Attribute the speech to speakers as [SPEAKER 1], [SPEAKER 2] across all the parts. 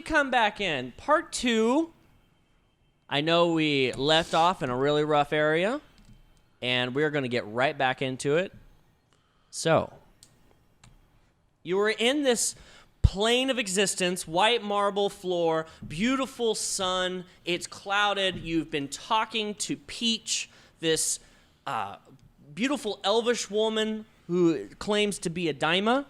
[SPEAKER 1] come back in. Part 2. I know we left off in a really rough area, and we're going to get right back into it. So, you were in this plane of existence, white marble floor, beautiful sun. It's clouded. You've been talking to Peach, this beautiful elvish woman who claims to be a daima.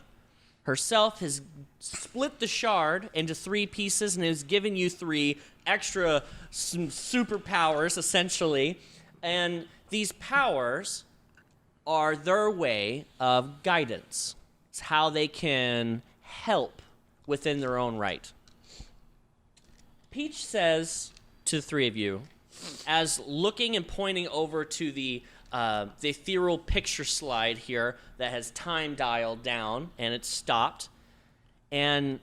[SPEAKER 1] Herself has split the shard into 3 pieces and has given you 3 extra superpowers, essentially. And these powers are their way of guidance. It's how they can help within their own right. Peach says to the 3 of you, as looking and pointing over to the ethereal picture slide here that has time dialed down, and it's stopped, and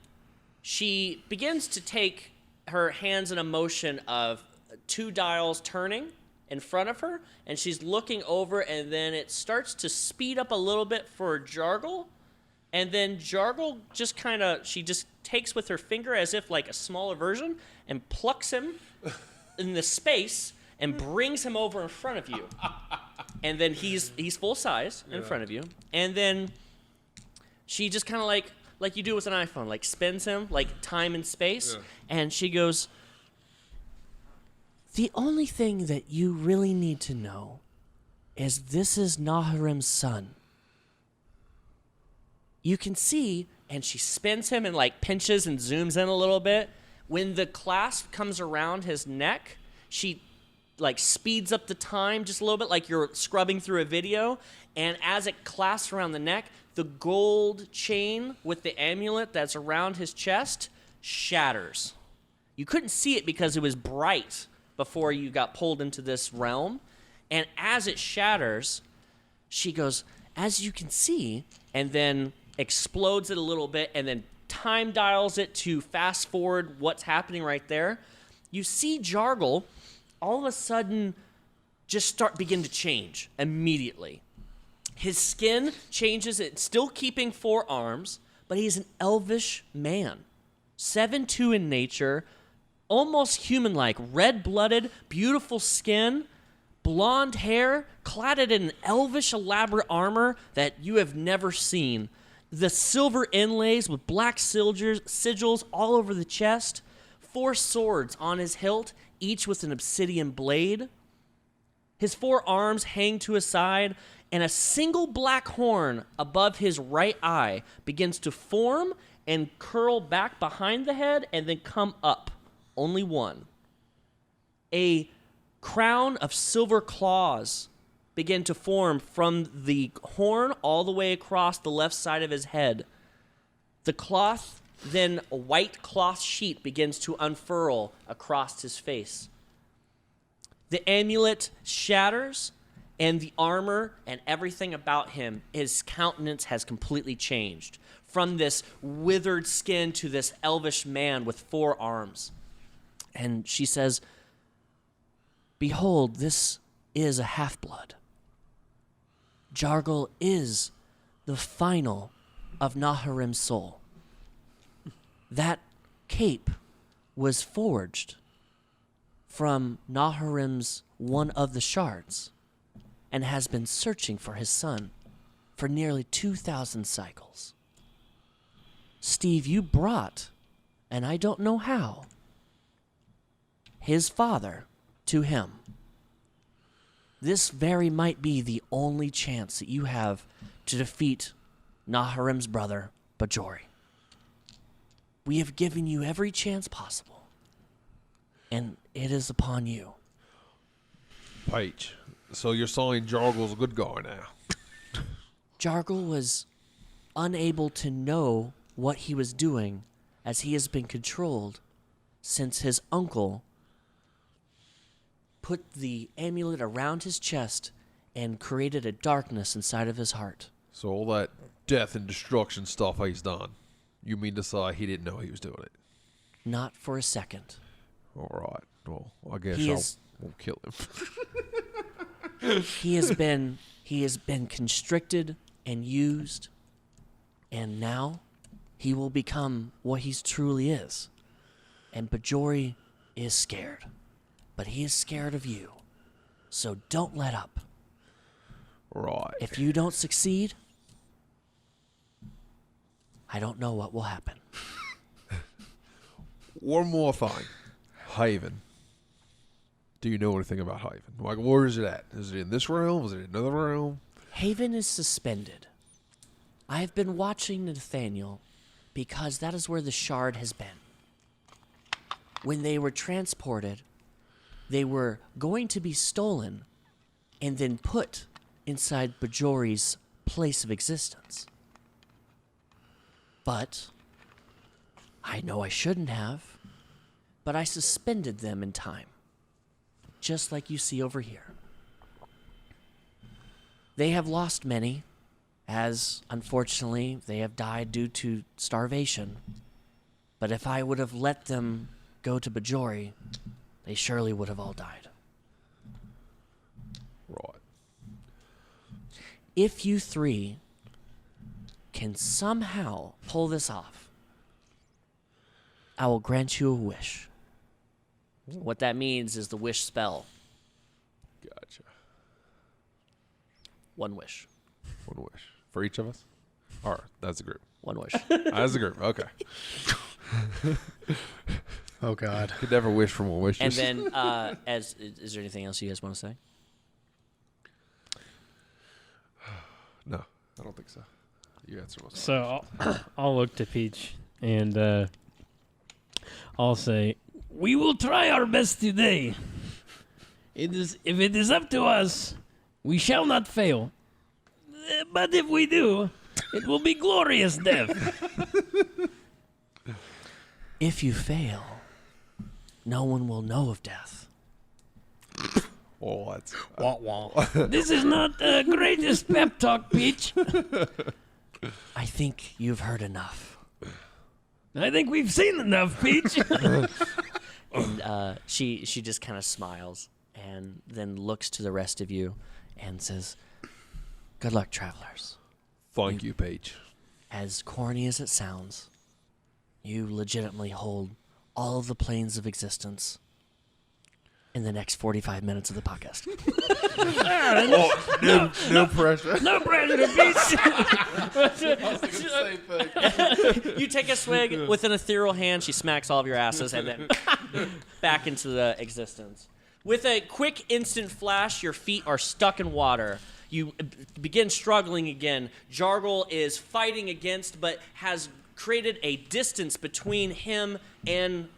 [SPEAKER 1] she begins to take her hands in a motion of 2 dials turning in front of her, and she's looking over, and then it starts to speed up a little bit for Jargle, and then Jargle just she just takes with her finger as if like a smaller version and plucks him in the space and brings him over in front of you. And then he's full size in front of you. And then she just kind of like you do with an iPhone, like spins him, like time and space. Yeah. And she goes, the only thing that you really need to know is this is Naharim's son. You can see, and she spins him and like pinches and zooms in a little bit. When the clasp comes around his neck, she like speeds up the time just a little bit, like you're scrubbing through a video. And as it clasps around the neck, the gold chain with the amulet that's around his chest shatters. You couldn't see it because it was bright before you got pulled into this realm. And as it shatters, she goes, as you can see, and then explodes it a little bit, and then time dials it to fast forward what's happening right there. You see Jargle all of a sudden just begin to change immediately. His skin changes, it's still keeping 4 arms, but he's an elvish man. 7'2" in nature, almost human-like, red-blooded, beautiful skin, blonde hair, cladded in elvish elaborate armor that you have never seen. The silver inlays with black sigils all over the chest, 4 swords on his hilt, each with an obsidian blade. His 4 arms hang to his side, and a single black horn above his right eye begins to form and curl back behind the head and then come up. Only one. A crown of silver claws begin to form from the horn all the way across the left side of his head. The cloth, then a white cloth sheet begins to unfurl across his face. The amulet shatters, and the armor and everything about him, his countenance has completely changed. From this withered skin to this elvish man with 4 arms. And she says, behold, this is a half-blood. Jargle is the final of Naharim's soul. That cape was forged from Naharim's one of the shards and has been searching for his son for nearly 2,000 cycles. Steve, you brought, and I don't know how, his father to him. This very might be the only chance that you have to defeat Naharim's brother, Bajori. We have given you every chance possible, and it is upon you.
[SPEAKER 2] Peach, so you're saying Jargle's a good guy now?
[SPEAKER 1] Jargle was unable to know what he was doing as he has been controlled since his uncle put the amulet around his chest and created a darkness inside of his heart.
[SPEAKER 2] So all that death and destruction stuff he's done, you mean to say he didn't know he was doing it?
[SPEAKER 1] Not for a second.
[SPEAKER 2] All right. Well, I guess I won't kill him.
[SPEAKER 1] He has been constricted and used, and now he will become what he truly is. And Bajori is scared. But he is scared of you. So don't let up.
[SPEAKER 2] Right.
[SPEAKER 1] If you don't succeed, I don't know what will happen.
[SPEAKER 2] One more thing. Haven. Do you know anything about Haven? Like, where is it at? Is it in this realm? Is it in another realm?
[SPEAKER 1] Haven is suspended. I have been watching Nathaniel because that is where the shard has been. When they were transported, they were going to be stolen and then put inside Bajori's place of existence. But I know I shouldn't have, but I suspended them in time, just like you see over here. They have lost many, as unfortunately they have died due to starvation. But if I would have let them go to Bajori, they surely would have all died.
[SPEAKER 2] Right.
[SPEAKER 1] If you three can somehow pull this off, I will grant you a wish. What that means is the wish spell.
[SPEAKER 2] Gotcha.
[SPEAKER 1] One wish.
[SPEAKER 2] One wish. For each of us? Or, that's a group.
[SPEAKER 1] One wish.
[SPEAKER 2] As a group, okay.
[SPEAKER 3] Oh, God.
[SPEAKER 2] Could never wish for more wishes.
[SPEAKER 1] And then, is there anything else you guys want to say?
[SPEAKER 2] No, I don't think so. You answer most.
[SPEAKER 4] So I'll look to Peach and I'll say, we will try our best today. If it is up to us, we shall not fail. But if we do, it will be glorious death.
[SPEAKER 1] If you fail, no one will know of death.
[SPEAKER 2] Oh, that's...
[SPEAKER 3] Wah, wah.
[SPEAKER 4] This is not the greatest pep talk, Peach.
[SPEAKER 1] I think you've heard enough.
[SPEAKER 4] I think we've seen enough, Peach.
[SPEAKER 1] And she just kind of smiles and then looks to the rest of you and says, good luck, travelers.
[SPEAKER 2] Thank you, Paige.
[SPEAKER 1] As corny as it sounds, you legitimately hold all of the planes of existence in the next 45 minutes of the podcast.
[SPEAKER 2] No pressure.
[SPEAKER 4] No pressure, Peach.
[SPEAKER 1] You take a swig with an ethereal hand, she smacks all of your asses, and then back into the existence. With a quick instant flash, your feet are stuck in water. You begin struggling again. Jargle is fighting against, but has created a distance between him and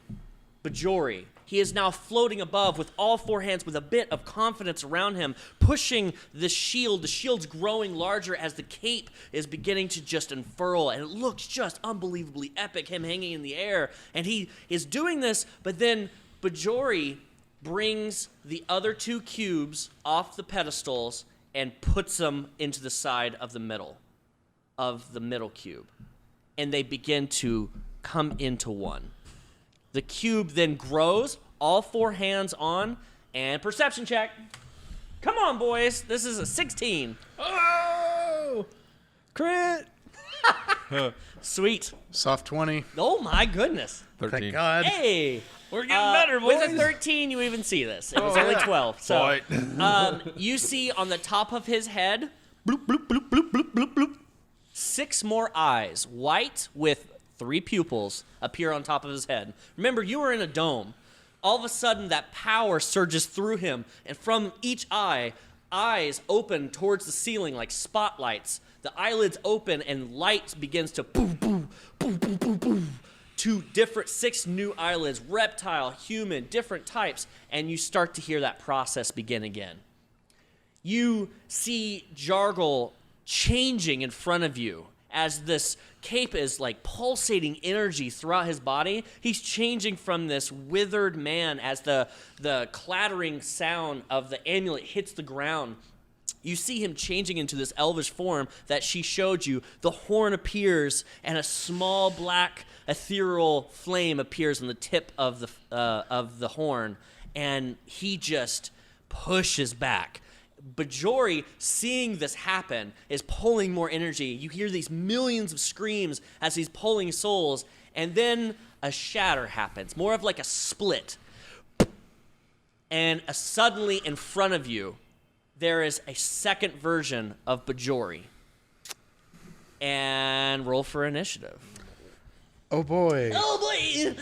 [SPEAKER 1] Bajori. He is now floating above with all four hands with a bit of confidence around him, pushing the shield. The shield's growing larger as the cape is beginning to just unfurl, and it looks just unbelievably epic, him hanging in the air. And he is doing this, but then Bajori brings the other two cubes off the pedestals and puts them into the side of the middle cube. And they begin to come into one. The cube then grows, all four hands on, and perception check. Come on, boys. This is a 16.
[SPEAKER 4] Oh! Crit!
[SPEAKER 1] Sweet.
[SPEAKER 3] Soft 20.
[SPEAKER 1] Oh, my goodness.
[SPEAKER 2] 13.
[SPEAKER 3] Thank God.
[SPEAKER 1] Hey.
[SPEAKER 4] We're getting better, boys.
[SPEAKER 1] With a 13, you even see this. It was only 12. So
[SPEAKER 2] Fight.
[SPEAKER 1] you see on the top of his head, bloop, bloop, bloop, bloop, bloop, bloop, bloop, 6 more eyes, white with 3 pupils, appear on top of his head. Remember, you were in a dome. All of a sudden, that power surges through him, and from each eye, eyes open towards the ceiling like spotlights. The eyelids open, and light begins to boom, boom, boom, boom, boom, boom. 6 new eyelids, reptile, human, different types, and you start to hear that process begin again. You see Jargle changing in front of you as this cape is like pulsating energy throughout his body. He's changing from this withered man as the clattering sound of the amulet hits the ground. You see him changing into this elvish form that she showed you. The horn appears, and a small black ethereal flame appears on the tip of the horn, and he just pushes back. Bajori, seeing this happen, is pulling more energy. You hear these millions of screams as he's pulling souls, and then a shatter happens, more of like a split. And suddenly in front of you, there is a second version of Bajori. And roll for initiative.
[SPEAKER 3] Oh boy.
[SPEAKER 1] Oh boy!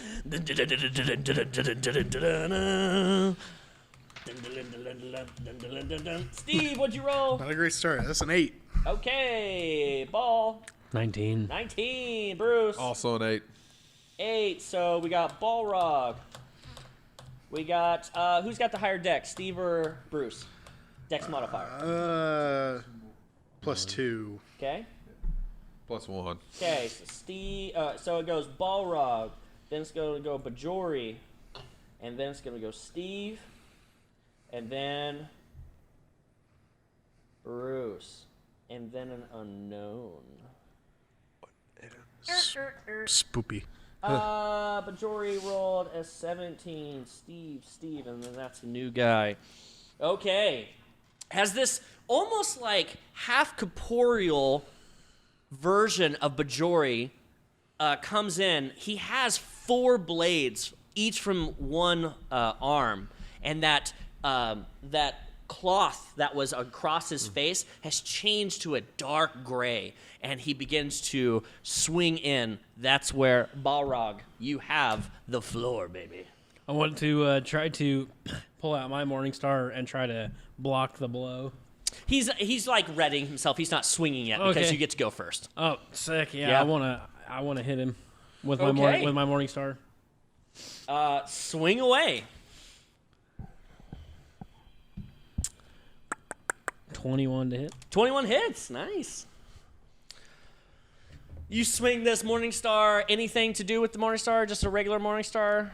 [SPEAKER 1] Steve, what'd you roll?
[SPEAKER 3] Not a great start. That's an 8.
[SPEAKER 1] Okay, Ball.
[SPEAKER 4] 19.
[SPEAKER 1] 19, Bruce.
[SPEAKER 2] Also an 8.
[SPEAKER 1] 8, so we got Balrog. We got, who's got the higher dex, Steve or Bruce? Dex modifier.
[SPEAKER 3] +2.
[SPEAKER 1] Okay.
[SPEAKER 2] +1.
[SPEAKER 1] Okay, so Steve, so it goes Balrog, then it's going to go Bajori, and then it's going to go Steve, and then Bruce, and then an unknown.
[SPEAKER 3] Spoopy.
[SPEAKER 1] Bajori rolled a 17, Steve, and then that's the new guy. Okay. Has this almost like half corporeal version of Bajori comes in. He has 4 blades, each from one arm, and that cloth that was across his face has changed to a dark gray, and he begins to swing in. That's where, Balrog, you have the floor, baby.
[SPEAKER 4] I want to try to pull out my Morningstar and try to block the blow.
[SPEAKER 1] He's like readying himself. He's not swinging yet because
[SPEAKER 4] Okay.
[SPEAKER 1] you get to go first.
[SPEAKER 4] Oh, sick! Yeah,
[SPEAKER 1] Yeah.
[SPEAKER 4] I wanna hit him with my
[SPEAKER 1] Okay.
[SPEAKER 4] with my Morningstar.
[SPEAKER 1] Swing away.
[SPEAKER 4] 21 to hit.
[SPEAKER 1] 21 hits. Nice. You swing this Morningstar. Anything to do with the Morningstar? Just a regular Morningstar?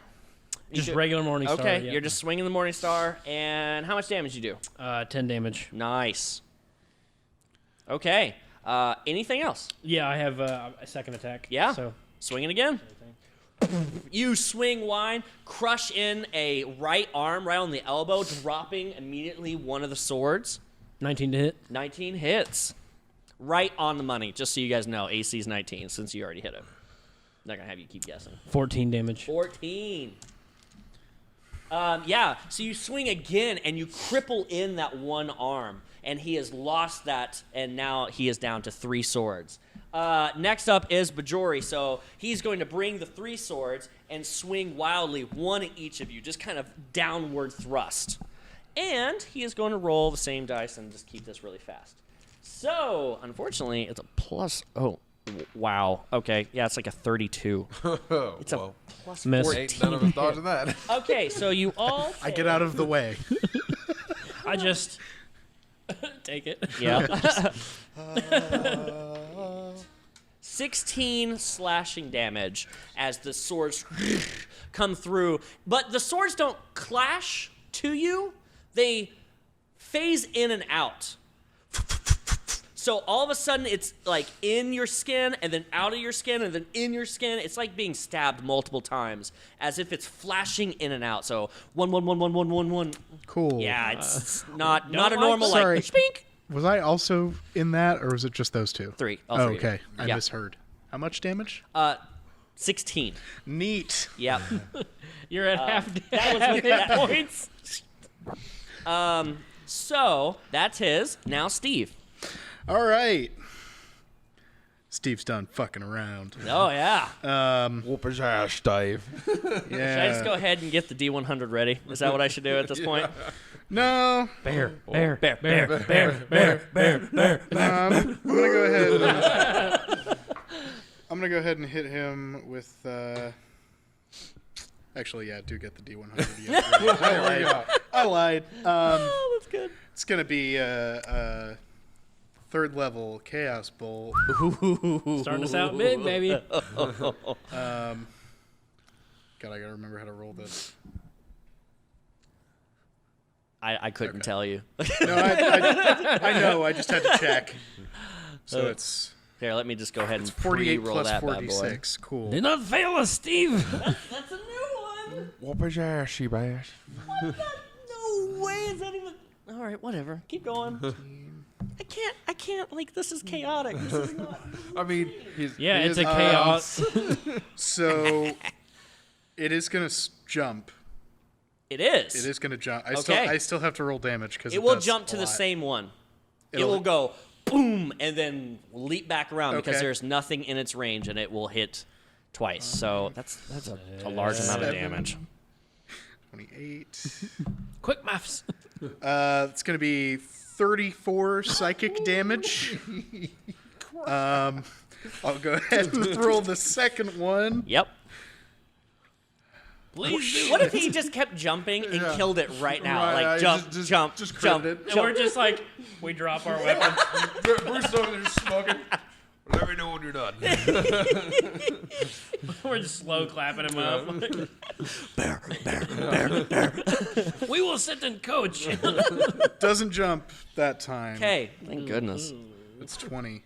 [SPEAKER 4] Just regular Morningstar.
[SPEAKER 1] Okay,
[SPEAKER 4] yeah.
[SPEAKER 1] you're just swinging the Morningstar. And how much damage you do?
[SPEAKER 4] 10 damage.
[SPEAKER 1] Nice. Okay. Anything else?
[SPEAKER 4] Yeah, I have a second attack.
[SPEAKER 1] Yeah.
[SPEAKER 4] So
[SPEAKER 1] Swinging again. You swing wide, crush in a right arm right on the elbow, dropping immediately one of the swords.
[SPEAKER 4] 19 to hit.
[SPEAKER 1] 19 hits. Right on the money, just so you guys know. AC's 19, since you already hit it. Not going to have you keep guessing.
[SPEAKER 4] 14 damage.
[SPEAKER 1] 14. Yeah, so you swing again, and you cripple in that one arm, and he has lost that, and now he is down to 3 swords. Next up is Bajori, so he's going to bring the 3 swords and swing wildly, one at each of you, just kind of downward thrust. And he is going to roll the same dice and just keep this really fast. So, unfortunately, it's a plus... Oh, wow. Okay, yeah, it's like a 32. It's a plus
[SPEAKER 4] Miss.
[SPEAKER 1] 14.
[SPEAKER 2] Ain't none of us dodging that.
[SPEAKER 1] Okay, so you all...
[SPEAKER 3] I get out of the way.
[SPEAKER 4] I just take it.
[SPEAKER 1] Yeah. 16 slashing damage as the swords come through. But the swords don't clash to you. They phase in and out. So all of a sudden, it's like in your skin, and then out of your skin, and then in your skin. It's like being stabbed multiple times, as if it's flashing in and out. So 1, 1, 1, 1, 1, 1, 1.
[SPEAKER 3] Cool.
[SPEAKER 1] Yeah, it's not a
[SPEAKER 4] like
[SPEAKER 1] normal
[SPEAKER 3] Sorry.
[SPEAKER 1] like spink.
[SPEAKER 3] Was I also in that, or was it just those 2?
[SPEAKER 1] 3. All
[SPEAKER 3] Oh,
[SPEAKER 1] three of you.
[SPEAKER 3] okay. I
[SPEAKER 1] Yeah.
[SPEAKER 3] misheard. How much damage?
[SPEAKER 1] 16.
[SPEAKER 3] Neat.
[SPEAKER 1] Yep.
[SPEAKER 4] You're at half
[SPEAKER 1] That was with that.
[SPEAKER 4] points.
[SPEAKER 1] So that's his. Now Steve.
[SPEAKER 3] All right. Steve's done fucking around.
[SPEAKER 1] Oh yeah.
[SPEAKER 2] Whoop his ass, Dave.
[SPEAKER 3] Yeah.
[SPEAKER 1] Should I just go ahead and get the D100 ready? Is that what I should do at this point?
[SPEAKER 3] No.
[SPEAKER 4] Bear.
[SPEAKER 1] Bear, bear, bear.
[SPEAKER 3] I'm gonna go ahead. I'm gonna go ahead and hit him with. Actually, yeah, I do get the D100. Yeah, right. I lied.
[SPEAKER 1] Oh, that's good.
[SPEAKER 3] It's gonna be third level Chaos Bolt.
[SPEAKER 4] Starting us out big, baby.
[SPEAKER 3] God, I gotta remember how to roll this.
[SPEAKER 1] I couldn't tell you.
[SPEAKER 3] No, I know. I just had to check. So it's
[SPEAKER 1] Here, let me just go ahead and
[SPEAKER 3] 48
[SPEAKER 1] pre-roll
[SPEAKER 3] plus
[SPEAKER 1] that bad boy.
[SPEAKER 3] 46. Cool.
[SPEAKER 4] Do not fail us, Steve.
[SPEAKER 1] That's a new one.
[SPEAKER 2] Whoop his ass, she bass.
[SPEAKER 1] No way is that even... All All right, whatever. Keep going. I can't. Like, this is chaotic. This is not.
[SPEAKER 2] I mean,
[SPEAKER 4] Yeah, it's a chaos.
[SPEAKER 3] So it is going to jump.
[SPEAKER 1] It is.
[SPEAKER 3] It is going to jump.
[SPEAKER 1] Okay.
[SPEAKER 3] I still have to roll damage because
[SPEAKER 1] It will jump to the same one. It will go boom and then leap back around because
[SPEAKER 3] Okay.
[SPEAKER 1] there's nothing in its range and it will hit twice. So that's a large amount of
[SPEAKER 3] 7,
[SPEAKER 1] damage.
[SPEAKER 3] 28.
[SPEAKER 4] Quick maths.
[SPEAKER 3] It's going to be 34 psychic damage. I'll go ahead and roll the second one.
[SPEAKER 1] Yep.
[SPEAKER 4] Please do.
[SPEAKER 1] What if he just kept jumping and killed it right now?
[SPEAKER 2] Right,
[SPEAKER 1] Like jump,
[SPEAKER 2] just
[SPEAKER 1] jump, jump.
[SPEAKER 2] critted it.
[SPEAKER 4] And we're just like, we drop our weapons.
[SPEAKER 2] Bruce is over there smoking. Let me know when you're done.
[SPEAKER 4] We're just slow clapping him up.
[SPEAKER 1] Bear, bear, bear, bear.
[SPEAKER 4] We will sit and coach.
[SPEAKER 3] Doesn't jump that time.
[SPEAKER 1] Okay, thank goodness.
[SPEAKER 3] It's 20.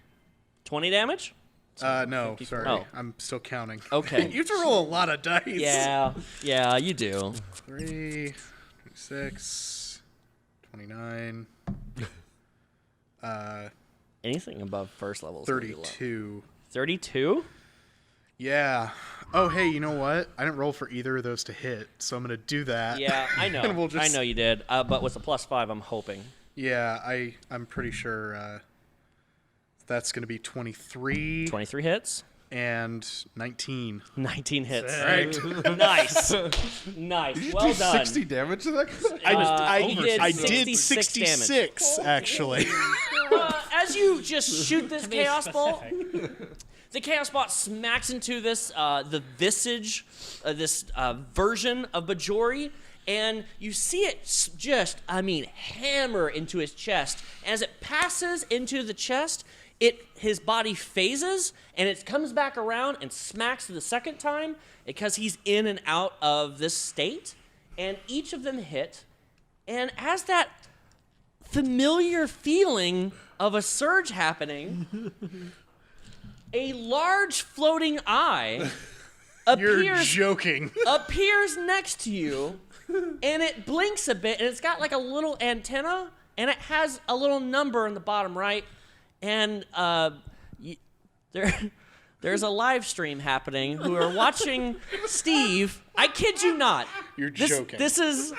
[SPEAKER 1] 20 damage?
[SPEAKER 3] No, sorry.
[SPEAKER 1] Oh.
[SPEAKER 3] I'm still counting.
[SPEAKER 1] Okay.
[SPEAKER 3] You have to roll a lot of dice.
[SPEAKER 1] Yeah, you do.
[SPEAKER 3] 3, 26, 29,
[SPEAKER 1] Anything above first level is gonna be low.
[SPEAKER 3] 32.
[SPEAKER 1] 32?
[SPEAKER 3] Yeah. Oh, hey, you know what? I didn't roll for either of those to hit, so I'm going to do that.
[SPEAKER 1] Yeah, I know.
[SPEAKER 3] And we'll just-
[SPEAKER 1] I know you did. But with a +5, I'm hoping.
[SPEAKER 3] Yeah, I'm pretty sure that's going to be 23
[SPEAKER 1] 23 hits.
[SPEAKER 3] and 19.
[SPEAKER 1] 19 hits.
[SPEAKER 3] Right.
[SPEAKER 1] Nice. Nice.
[SPEAKER 2] Did you
[SPEAKER 1] Well
[SPEAKER 2] do
[SPEAKER 1] done.
[SPEAKER 2] 60 damage to that guy?
[SPEAKER 3] I did
[SPEAKER 1] 66 damage.
[SPEAKER 3] 66 actually.
[SPEAKER 1] As you just shoot this
[SPEAKER 4] To be
[SPEAKER 1] chaos bolt,
[SPEAKER 4] specific.
[SPEAKER 1] the chaos bolt smacks into this the visage, this version of Bajori, and you see it hammer into his chest. As it passes into the chest, his body phases, and it comes back around and smacks the second time because he's in and out of this state, and each of them hit. And as that familiar feeling of a surge happening, a large floating eye
[SPEAKER 3] You're
[SPEAKER 1] appears
[SPEAKER 3] joking.
[SPEAKER 1] appears next to you, and it blinks a bit, and it's got like a little antenna, and it has a little number in the bottom right, and there's a live stream happening who are watching Steve. I kid you not.
[SPEAKER 3] You're joking.
[SPEAKER 1] This is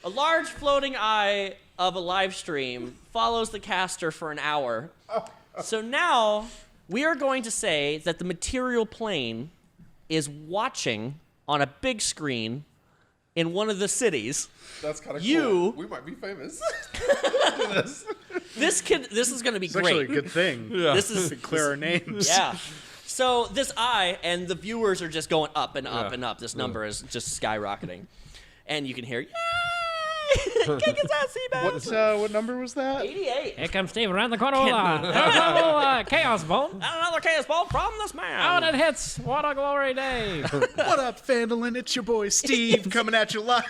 [SPEAKER 1] a large floating eye of a live stream follows the caster for an hour. So now we are going to say that the material plane is watching on a big screen in one of the cities.
[SPEAKER 2] That's kind of
[SPEAKER 1] You-
[SPEAKER 2] cool. We might be famous.
[SPEAKER 1] This is going to be
[SPEAKER 3] It's actually a
[SPEAKER 1] great.
[SPEAKER 3] good thing.
[SPEAKER 2] Yeah.
[SPEAKER 1] This is
[SPEAKER 3] To clear our names.
[SPEAKER 1] yeah. So this eye and the viewers are just going up and up
[SPEAKER 2] Yeah.
[SPEAKER 1] and up. This number is just skyrocketing, and you can hear, "Yay! Kick his ass, Seabass!"
[SPEAKER 3] What number was that?
[SPEAKER 1] 88.
[SPEAKER 4] Here comes Steve around the corner with a chaos bolt.
[SPEAKER 1] Another chaos ball from this man.
[SPEAKER 4] Oh, that hits. What a glory day.
[SPEAKER 3] What up, Fandolin? It's your boy Steve coming at you live.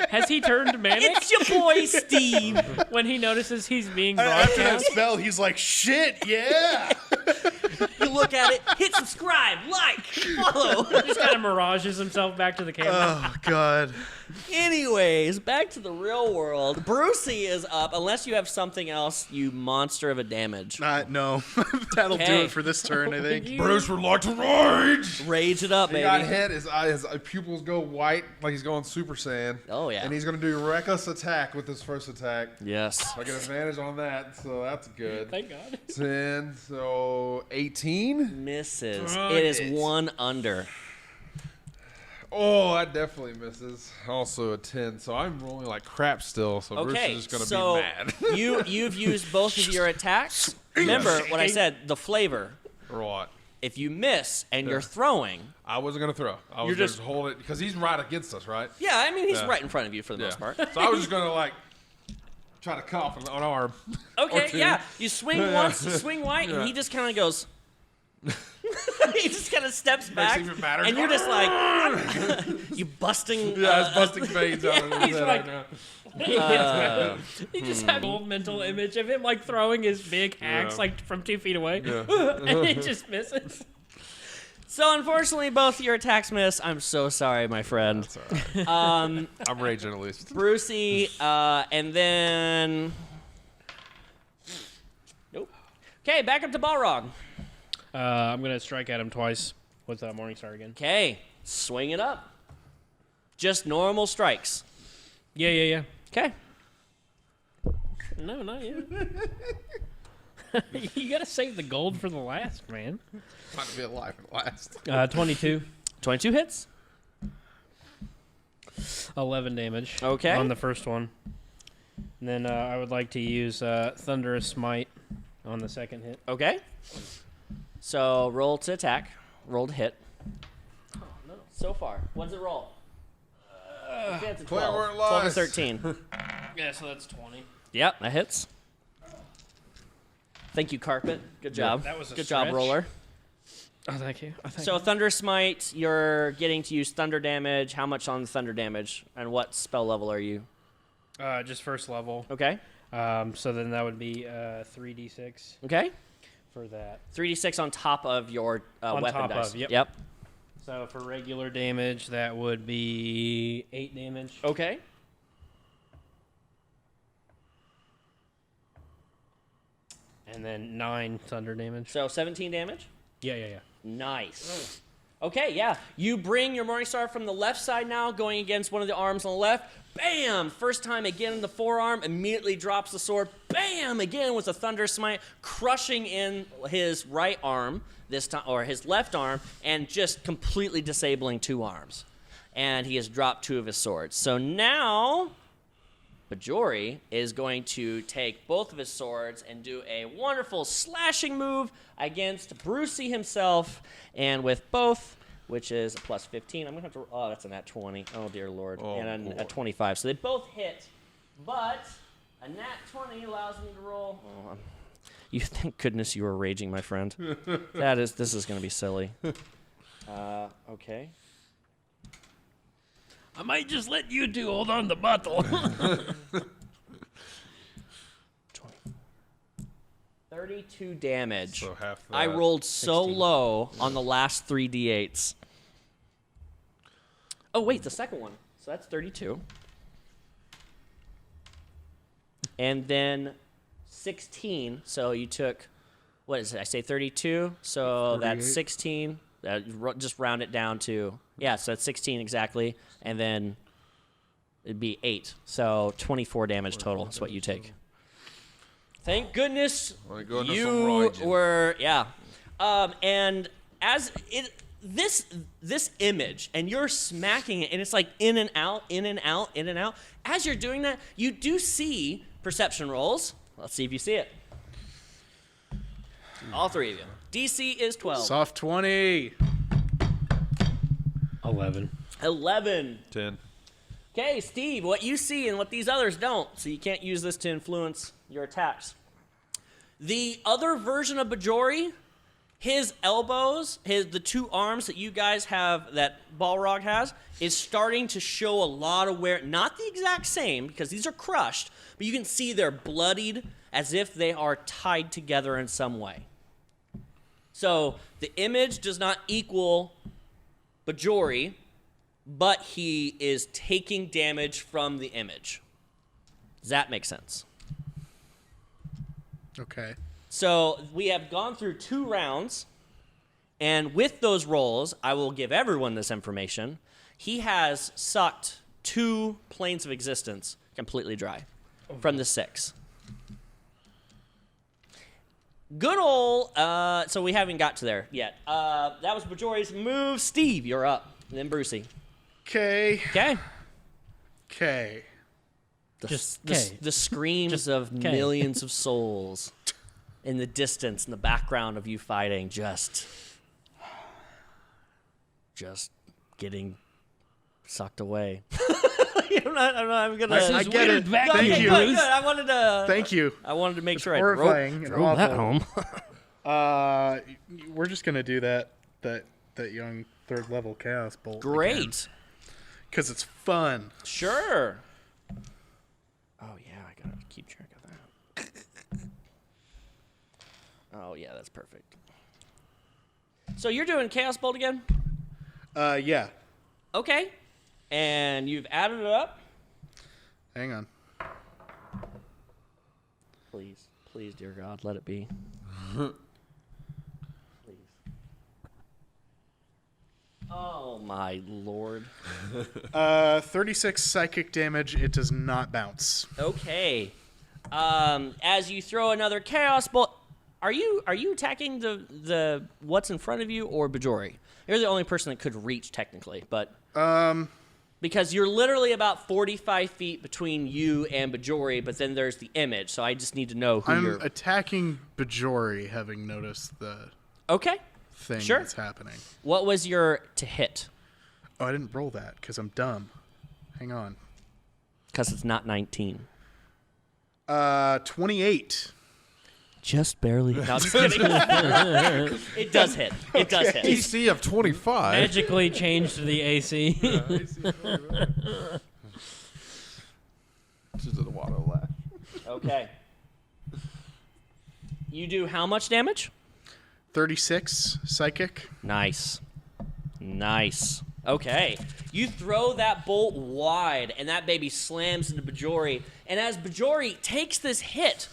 [SPEAKER 4] Has he turned manic
[SPEAKER 1] It's your boy Steve.
[SPEAKER 4] when he notices he's being
[SPEAKER 3] After that
[SPEAKER 4] broadcast?
[SPEAKER 3] spell, he's like, shit, yeah.
[SPEAKER 1] You look at it, hit subscribe, like, follow.
[SPEAKER 4] He just kind of mirages himself back to the camera.
[SPEAKER 3] Oh, God.
[SPEAKER 1] Anyways, back to the real world. Brucey is up, unless you have something else, you monster of a damage.
[SPEAKER 3] No. That'll do
[SPEAKER 1] Okay.
[SPEAKER 3] it for this turn, I think.
[SPEAKER 2] Bruce would like to rage.
[SPEAKER 1] Rage it up,
[SPEAKER 2] He got
[SPEAKER 1] baby.
[SPEAKER 2] hit. His pupils go white, like he's going Super Saiyan.
[SPEAKER 1] Oh, yeah.
[SPEAKER 2] And he's going to do reckless attack with his first attack.
[SPEAKER 1] Yes.
[SPEAKER 2] I get advantage on that, so that's good.
[SPEAKER 4] Thank God.
[SPEAKER 2] 10, so 18.
[SPEAKER 1] Misses.
[SPEAKER 2] Darn
[SPEAKER 1] It is
[SPEAKER 2] it.
[SPEAKER 1] one under.
[SPEAKER 2] Oh, that definitely misses. Also a 10, so I'm rolling like crap still. So Bruce
[SPEAKER 1] Okay,
[SPEAKER 2] is just going to
[SPEAKER 1] so
[SPEAKER 2] be mad.
[SPEAKER 1] you've used both of your attacks. Remember what I said, the flavor.
[SPEAKER 2] Or what?
[SPEAKER 1] If you miss and you're throwing,
[SPEAKER 2] I wasn't going to throw. I was
[SPEAKER 1] You're
[SPEAKER 2] just
[SPEAKER 1] just-
[SPEAKER 2] hold it because he's right against us, right?
[SPEAKER 1] yeah, I mean, he's
[SPEAKER 2] Yeah.
[SPEAKER 1] right in front of you for the
[SPEAKER 2] Yeah.
[SPEAKER 1] most part.
[SPEAKER 2] So I was just going to like try to cuff an arm.
[SPEAKER 1] Okay,
[SPEAKER 2] Or two.
[SPEAKER 1] yeah. You swing once, you swing white, and
[SPEAKER 2] Yeah.
[SPEAKER 1] he just kind of goes. He just kind of steps back,
[SPEAKER 2] even madder.
[SPEAKER 1] and you're just like, you busting.
[SPEAKER 2] Yeah, it's busting veins out of his
[SPEAKER 4] He's
[SPEAKER 2] head
[SPEAKER 4] like-
[SPEAKER 2] right now.
[SPEAKER 4] He just had a whole mental image of him like throwing his big axe
[SPEAKER 2] Yeah.
[SPEAKER 4] like from 2 feet away,
[SPEAKER 2] Yeah.
[SPEAKER 4] and it just misses.
[SPEAKER 1] So unfortunately, both your attacks miss. I'm so sorry, my friend.
[SPEAKER 2] That's all right. I'm raging at least.
[SPEAKER 1] Brucey, and then... Nope. Okay, back up to Balrog.
[SPEAKER 4] I'm going to strike at him twice with Morningstar again.
[SPEAKER 1] Okay, swing it up. Just normal strikes.
[SPEAKER 4] Yeah.
[SPEAKER 1] Okay.
[SPEAKER 4] No, not yet. You got to save the gold for the last, man.
[SPEAKER 2] Not to be alive at last.
[SPEAKER 4] 22.
[SPEAKER 1] 22 hits.
[SPEAKER 4] 11 damage.
[SPEAKER 1] Okay.
[SPEAKER 4] On the first one. And then I would like to use Thunderous Smite on the second hit.
[SPEAKER 1] Okay. So roll to attack. Roll to hit. Oh, no. So far. What does it roll? It's a 12. 12 or 13.
[SPEAKER 4] Yeah, so that's 20.
[SPEAKER 1] Yep, that hits. Thank you, Carpet. Good job.
[SPEAKER 4] that was a
[SPEAKER 1] Good job,
[SPEAKER 4] stretch.
[SPEAKER 1] Roller.
[SPEAKER 4] Oh, thank you.
[SPEAKER 1] So Thunder Smite, you're getting to use thunder damage. How much on the thunder damage? And what spell level are you?
[SPEAKER 4] Just first level.
[SPEAKER 1] Okay.
[SPEAKER 4] So then that would be 3d6
[SPEAKER 1] Okay.
[SPEAKER 4] for that.
[SPEAKER 1] 3d6 on top of your
[SPEAKER 4] On
[SPEAKER 1] weapon
[SPEAKER 4] top
[SPEAKER 1] dice.
[SPEAKER 4] of, yep.
[SPEAKER 1] Yep.
[SPEAKER 4] So for regular damage, that would be 8 damage.
[SPEAKER 1] Okay.
[SPEAKER 4] And then 9 thunder damage.
[SPEAKER 1] So 17 damage.
[SPEAKER 4] Yeah.
[SPEAKER 1] Nice. Okay, yeah. You bring your Morningstar from the left side now, going against one of the arms on the left. Bam! First time again in the forearm, immediately drops the sword. Bam! Again with a Thunder Smite, crushing in his right arm this time, or his left arm, and just completely disabling 2 arms. And he has dropped 2 of his swords. So now, Bajori is going to take both of his swords and do a wonderful slashing move against Brucey himself, and with both, which is a plus 15, I'm going to have to... Oh, that's a nat 20. Oh, dear Lord.
[SPEAKER 2] Oh,
[SPEAKER 1] and a
[SPEAKER 2] Lord.
[SPEAKER 1] 25. So they both hit, but a nat 20 allows me to roll... Oh, you thank goodness you were raging, my friend. This is going to be silly. Okay.
[SPEAKER 4] I might just let you two hold on to the bottle.
[SPEAKER 1] 32 damage.
[SPEAKER 2] So half that.
[SPEAKER 1] I rolled so
[SPEAKER 4] 16.
[SPEAKER 1] low on the last 3 d8s. Oh, wait, the second one. So that's 32. And then 16. So you took, what is it? I say 32. So that's
[SPEAKER 3] 38.
[SPEAKER 1] 16. Just round it down to, yeah, so that's 16 exactly. And then it'd be 8. So 24 damage total is what you take. Thank goodness
[SPEAKER 2] My goodness,
[SPEAKER 1] you
[SPEAKER 2] I'm raging.
[SPEAKER 1] were, yeah. And as this image, and you're smacking it, and it's like in and out, in and out, in and out. As you're doing that, you do see perception rolls. Let's see if you see it. All 3 of you. DC is 12.
[SPEAKER 3] Soft 20.
[SPEAKER 4] 11.
[SPEAKER 1] 11.
[SPEAKER 2] 10.
[SPEAKER 1] Okay, Steve, what you see and what these others don't, so you can't use this to influence your attacks. The other version of Bajori, his elbows, the 2 arms that you guys have, that Balrog has, is starting to show a lot of wear. Not the exact same, because these are crushed, but you can see they're bloodied as if they are tied together in some way. So the image does not equal Bajori, but he is taking damage from the image. Does that make sense?
[SPEAKER 3] Okay.
[SPEAKER 1] So we have gone through 2 rounds, and with those rolls, I will give everyone this information. He has sucked 2 planes of existence completely dry from the 6. Good old, so we haven't got to there yet. That was Bajori's move. Steve, you're up. And then Brucey.
[SPEAKER 3] Okay.
[SPEAKER 1] Okay.
[SPEAKER 3] Okay.
[SPEAKER 4] Just
[SPEAKER 1] The,
[SPEAKER 4] K.
[SPEAKER 1] the screams of
[SPEAKER 4] K.
[SPEAKER 1] millions of souls in the distance, in the background of you fighting, just getting sucked away. I'm gonna.
[SPEAKER 3] I get it.
[SPEAKER 4] back
[SPEAKER 1] Okay,
[SPEAKER 3] Thank you.
[SPEAKER 1] good. I wanted to.
[SPEAKER 3] Thank you.
[SPEAKER 1] I wanted to make sure
[SPEAKER 3] horrifying
[SPEAKER 1] I
[SPEAKER 3] and
[SPEAKER 1] drove that
[SPEAKER 3] awful.
[SPEAKER 1] home.
[SPEAKER 3] We're just gonna do that young 3rd level chaos bolt.
[SPEAKER 1] Great.
[SPEAKER 3] Because it's fun.
[SPEAKER 1] Sure. Oh yeah, I gotta keep track of that. Oh yeah, that's perfect. So you're doing Chaos Bolt again?
[SPEAKER 3] Yeah.
[SPEAKER 1] Okay. And you've added it up?
[SPEAKER 3] Hang on.
[SPEAKER 1] Please. Please, dear God, let it be. Please. Oh, my Lord.
[SPEAKER 3] 36 psychic damage. It does not bounce.
[SPEAKER 1] Okay. As you throw another Chaos Bolt... Are you attacking the what's in front of you or Bajori? You're the only person that could reach technically, but because you're literally about 45 feet between you and Bajori, but then there's the image, so I just need to know who you're...
[SPEAKER 3] I'm attacking Bajori, having noticed the
[SPEAKER 1] Okay.
[SPEAKER 3] thing
[SPEAKER 1] Sure.
[SPEAKER 3] that's happening.
[SPEAKER 1] What was your to hit?
[SPEAKER 3] Oh, I didn't roll that because I'm dumb. Hang on.
[SPEAKER 1] Because it's not 19.
[SPEAKER 3] 28.
[SPEAKER 1] Just barely. No, I'm just kidding. It does hit. It does hit.
[SPEAKER 2] DC of 25.
[SPEAKER 4] Magically changed the AC.
[SPEAKER 2] Just a water laugh.
[SPEAKER 1] Okay. You do how much damage?
[SPEAKER 3] 36 psychic.
[SPEAKER 1] Nice. Nice. Okay. You throw that bolt wide, and that baby slams into Bajori. And as Bajori takes this hit,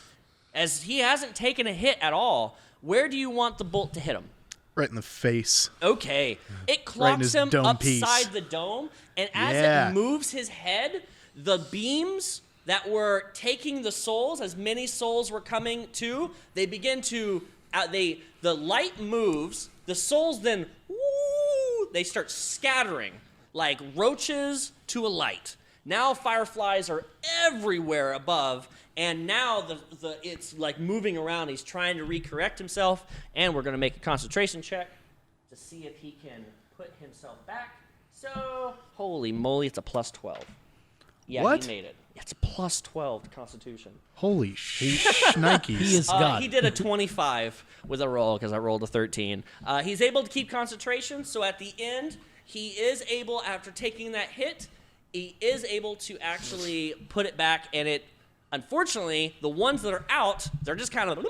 [SPEAKER 1] as he hasn't taken a hit at all, where do you want the bolt to hit him?
[SPEAKER 3] Right in the face.
[SPEAKER 1] Okay. It
[SPEAKER 3] Right in
[SPEAKER 1] clocks
[SPEAKER 3] his
[SPEAKER 1] him
[SPEAKER 3] dome
[SPEAKER 1] upside
[SPEAKER 3] piece.
[SPEAKER 1] the dome, and as
[SPEAKER 3] Yeah.
[SPEAKER 1] it moves his head, the beams that were taking the souls, as many souls were coming to, they begin to, the light moves, the souls then, woo, they start scattering like roaches to a light. Now fireflies are everywhere above, and now it's like moving around. He's trying to recorrect himself, and we're going to make a concentration check to see if he can put himself back. So, holy moly, it's a plus 12. Yeah,
[SPEAKER 3] What?
[SPEAKER 1] he made it. It's a plus 12 to Constitution.
[SPEAKER 3] Holy shnikes.
[SPEAKER 4] He is God.
[SPEAKER 1] He did a 25 with a roll because I rolled a 13. He's able to keep concentration, so at the end, he is able, after taking that hit, he is able to actually put it back, and it, unfortunately, the ones that are out, they're just kind of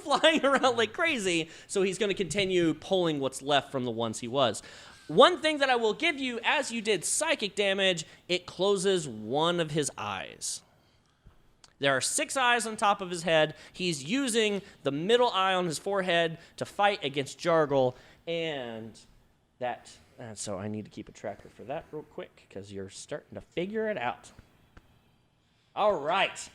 [SPEAKER 1] flying around like crazy, so he's going to continue pulling what's left from the ones he was. One thing that I will give you, as you did psychic damage, it closes one of his eyes. There are 6 eyes on top of his head. He's using the middle eye on his forehead to fight against Jargle, and that... so I need to keep a tracker for that real quick, because you're starting to figure it out. All right.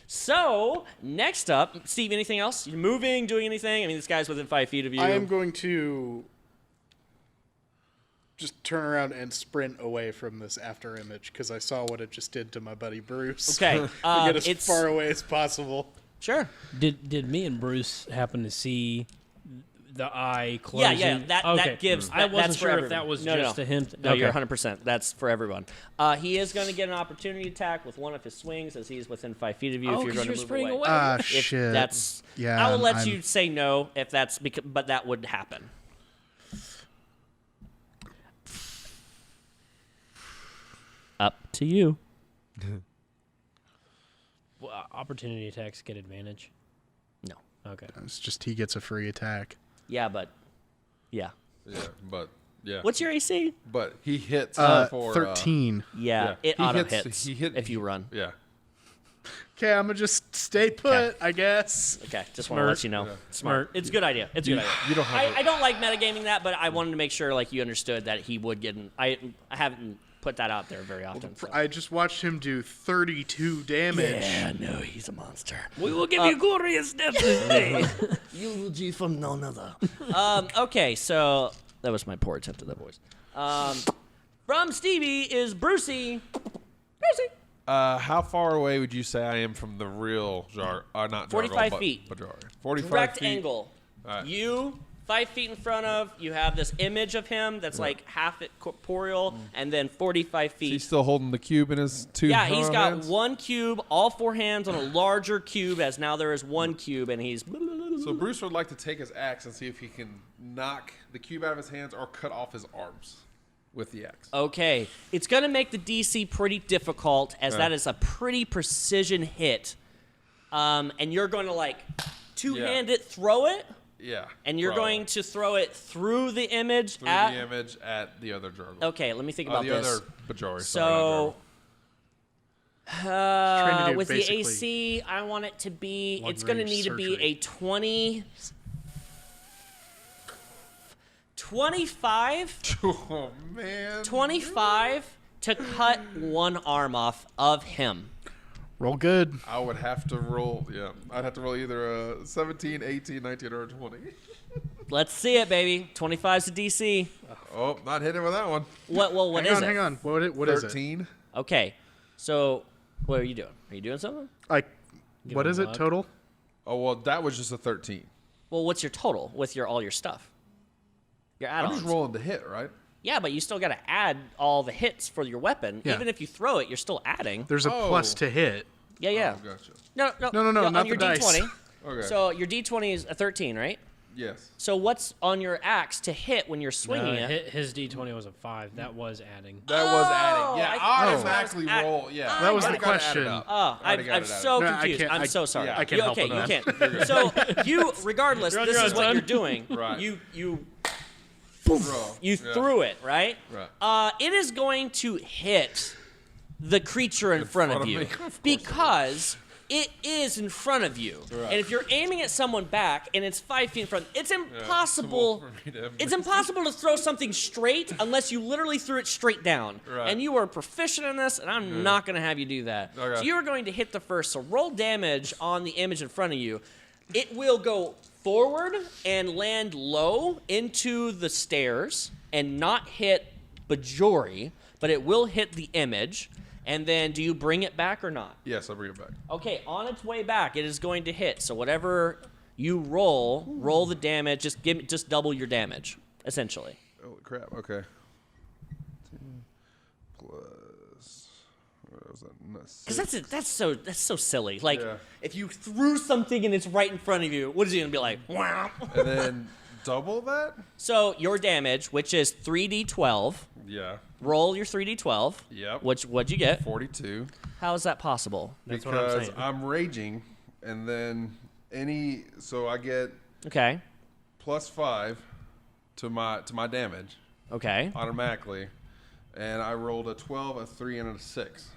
[SPEAKER 1] So, next up, Steve, anything else? You moving, doing anything? I mean, this guy's within 5 feet of you.
[SPEAKER 3] I am going to just turn around and sprint away from this after image because I saw what it just did to my buddy Bruce.
[SPEAKER 1] Okay.
[SPEAKER 3] To get as far away as possible.
[SPEAKER 1] Sure.
[SPEAKER 4] Did me and Bruce happen to see the eye closing?
[SPEAKER 1] Yeah. That gives...
[SPEAKER 4] I wasn't
[SPEAKER 1] that's for
[SPEAKER 4] sure if
[SPEAKER 1] everyone.
[SPEAKER 4] that was
[SPEAKER 1] No,
[SPEAKER 4] just
[SPEAKER 1] no.
[SPEAKER 4] a hint.
[SPEAKER 1] No,
[SPEAKER 4] Okay.
[SPEAKER 1] you're 100%. That's for everyone. He is going to get an opportunity attack with one of his swings as he's within 5 feet of you.
[SPEAKER 4] Oh,
[SPEAKER 1] if you're
[SPEAKER 4] 'cause
[SPEAKER 1] going to
[SPEAKER 4] you're
[SPEAKER 1] move
[SPEAKER 4] sprinting away.
[SPEAKER 3] Ah,
[SPEAKER 1] If
[SPEAKER 3] shit.
[SPEAKER 1] That's...
[SPEAKER 3] Yeah,
[SPEAKER 1] I will let
[SPEAKER 3] I'm-
[SPEAKER 1] you say no if that's... but that would happen. Up to you.
[SPEAKER 4] Well, opportunity attacks get advantage.
[SPEAKER 1] No.
[SPEAKER 4] Okay.
[SPEAKER 3] It's just he gets a free attack.
[SPEAKER 1] Yeah, but... Yeah.
[SPEAKER 2] Yeah, but yeah.
[SPEAKER 1] What's your AC?
[SPEAKER 2] But he hits for
[SPEAKER 3] 13.
[SPEAKER 1] Yeah, it
[SPEAKER 2] he
[SPEAKER 1] auto
[SPEAKER 2] hits-
[SPEAKER 1] hits
[SPEAKER 2] he
[SPEAKER 1] if you run.
[SPEAKER 2] Yeah.
[SPEAKER 3] Okay, I'm going to just stay put,
[SPEAKER 1] Okay.
[SPEAKER 3] I guess.
[SPEAKER 1] Okay, just want to let you know.
[SPEAKER 2] Yeah.
[SPEAKER 1] Smart. It's a good idea. It's a good idea.
[SPEAKER 2] You don't have
[SPEAKER 1] I don't like metagaming that, but I wanted to make sure like you understood that he would get an... I haven't put that out there very often. So.
[SPEAKER 3] I just watched him do 32 damage.
[SPEAKER 1] Yeah, no, he's a monster.
[SPEAKER 4] We will give you glorious death this day.
[SPEAKER 1] Eulogy from none other. Okay, so that was my poor attempt at that voice. From Stevie is Brucey. Brucey.
[SPEAKER 2] How far away would you say I am from the real not
[SPEAKER 1] 45
[SPEAKER 2] Jargle,
[SPEAKER 1] feet.
[SPEAKER 2] but Bajari? 45
[SPEAKER 1] Direct
[SPEAKER 2] feet.
[SPEAKER 1] angle.
[SPEAKER 2] All right.
[SPEAKER 1] You 5 feet in front of. You have this image of him that's like half it corporeal, and then 45 feet.
[SPEAKER 2] He's still holding the cube in his two
[SPEAKER 1] Yeah, he's got
[SPEAKER 2] hands?
[SPEAKER 1] one cube, all 4 hands on a larger cube, as now there is one cube, and he's...
[SPEAKER 2] So Bruce would like to take his axe and see if he can knock the cube out of his hands or cut off his arms with the axe.
[SPEAKER 1] Okay, it's going to make the DC pretty difficult, as that is a pretty precision hit. And you're going to, like, two-hand it, throw it?
[SPEAKER 2] Yeah.
[SPEAKER 1] And you're
[SPEAKER 2] probably.
[SPEAKER 1] going to throw it through the image
[SPEAKER 2] through
[SPEAKER 1] at...
[SPEAKER 2] the image at the other Dragon.
[SPEAKER 1] Okay, let me think about
[SPEAKER 2] the
[SPEAKER 1] this.
[SPEAKER 2] other Bajori.
[SPEAKER 1] So,
[SPEAKER 3] Trying to do
[SPEAKER 1] with
[SPEAKER 3] basically
[SPEAKER 1] the AC, I want it to be... It's
[SPEAKER 3] long
[SPEAKER 1] going to
[SPEAKER 3] range
[SPEAKER 1] need to be
[SPEAKER 3] surgery.
[SPEAKER 1] a 25
[SPEAKER 2] Oh man.
[SPEAKER 1] 25 to cut one arm off of him.
[SPEAKER 3] Roll good.
[SPEAKER 2] I would have to roll. Yeah, I'd have to roll either a 17, 18, 19, or a 20.
[SPEAKER 1] Let's see it, baby. 25's a DC.
[SPEAKER 2] Oh, not hitting with that one.
[SPEAKER 1] What is it?
[SPEAKER 3] Hang on. What is it?
[SPEAKER 2] 13.
[SPEAKER 1] Okay, so what are you doing? Are you doing something?
[SPEAKER 3] What
[SPEAKER 4] him
[SPEAKER 3] is
[SPEAKER 4] a
[SPEAKER 3] it
[SPEAKER 4] luck.
[SPEAKER 3] total?
[SPEAKER 2] Oh well, that was just a 13.
[SPEAKER 1] Well, what's your total with all your stuff? Your
[SPEAKER 2] I'm
[SPEAKER 1] add-ons.
[SPEAKER 2] just rolling to hit, right?
[SPEAKER 1] Yeah, but you still got to add all the hits for your weapon.
[SPEAKER 3] Yeah.
[SPEAKER 1] Even if you throw it, you're still adding.
[SPEAKER 3] There's a plus
[SPEAKER 2] Oh.
[SPEAKER 3] to hit.
[SPEAKER 1] Yeah.
[SPEAKER 2] Oh, gotcha.
[SPEAKER 1] No,
[SPEAKER 3] No,
[SPEAKER 1] on
[SPEAKER 3] not
[SPEAKER 1] your
[SPEAKER 3] the dice.
[SPEAKER 1] D20.
[SPEAKER 2] Okay.
[SPEAKER 1] So your D20 is a 13, right?
[SPEAKER 2] Yes.
[SPEAKER 1] So what's on your axe to hit when you're swinging it?
[SPEAKER 4] His D20 was a 5. That was adding.
[SPEAKER 2] That was adding. Yeah,
[SPEAKER 1] I
[SPEAKER 2] automatically
[SPEAKER 1] thought it was
[SPEAKER 2] roll. Yeah.
[SPEAKER 3] That was
[SPEAKER 2] I
[SPEAKER 3] the
[SPEAKER 2] gotta add it
[SPEAKER 3] question.
[SPEAKER 2] up.
[SPEAKER 1] Oh,
[SPEAKER 2] I already got
[SPEAKER 1] I'm
[SPEAKER 2] it added.
[SPEAKER 1] so
[SPEAKER 3] No, I
[SPEAKER 1] confused.
[SPEAKER 3] can't-
[SPEAKER 1] I'm so sorry.
[SPEAKER 2] yeah.
[SPEAKER 3] I can't help
[SPEAKER 1] okay,
[SPEAKER 3] with
[SPEAKER 1] you
[SPEAKER 3] that.
[SPEAKER 1] can't. So you, regardless,
[SPEAKER 4] You're on
[SPEAKER 1] this
[SPEAKER 4] your
[SPEAKER 1] is
[SPEAKER 4] own,
[SPEAKER 1] what
[SPEAKER 4] son.
[SPEAKER 1] you're doing.
[SPEAKER 2] Right.
[SPEAKER 1] You
[SPEAKER 2] Throw.
[SPEAKER 1] you
[SPEAKER 2] Yeah.
[SPEAKER 1] threw it, right?
[SPEAKER 2] Right.
[SPEAKER 1] It is going to hit the creature in front of you
[SPEAKER 2] me. Of course
[SPEAKER 1] because it is in front of you.
[SPEAKER 2] Right.
[SPEAKER 1] And if you're aiming at someone back and it's 5 feet in front, it's impossible.
[SPEAKER 2] for me to-
[SPEAKER 1] It's impossible to throw something straight unless you literally threw it straight down.
[SPEAKER 2] Right.
[SPEAKER 1] And you are proficient in this, and I'm not going to have you do that.
[SPEAKER 2] Okay.
[SPEAKER 1] So you are going to hit the first. So roll damage on the image in front of you. It will go forward and land low into the stairs and not hit Bajori, but it will hit the image. And then do you bring it back or not?
[SPEAKER 2] Yes, I'll bring it back.
[SPEAKER 1] Okay, on its way back, it is going to hit. So whatever you roll the damage. Just double your damage, essentially.
[SPEAKER 2] Holy crap. Okay. 10 plus. What was that?
[SPEAKER 1] Because that's so silly. Like
[SPEAKER 2] Yeah.
[SPEAKER 1] if you threw something and it's right in front of you, what is he gonna be like? Wow.
[SPEAKER 2] And then double that?
[SPEAKER 1] So your damage, which is 3d12.
[SPEAKER 2] Yeah.
[SPEAKER 1] Roll your 3d12.
[SPEAKER 2] Yep.
[SPEAKER 1] What'd you get?
[SPEAKER 2] 42.
[SPEAKER 1] How is that possible?
[SPEAKER 4] That's what I'm
[SPEAKER 2] Because
[SPEAKER 4] saying.
[SPEAKER 2] I'm raging, and then so I get
[SPEAKER 1] Okay.
[SPEAKER 2] +5 to my damage
[SPEAKER 1] Okay.
[SPEAKER 2] automatically, and I rolled a 12, a 3, and a 6.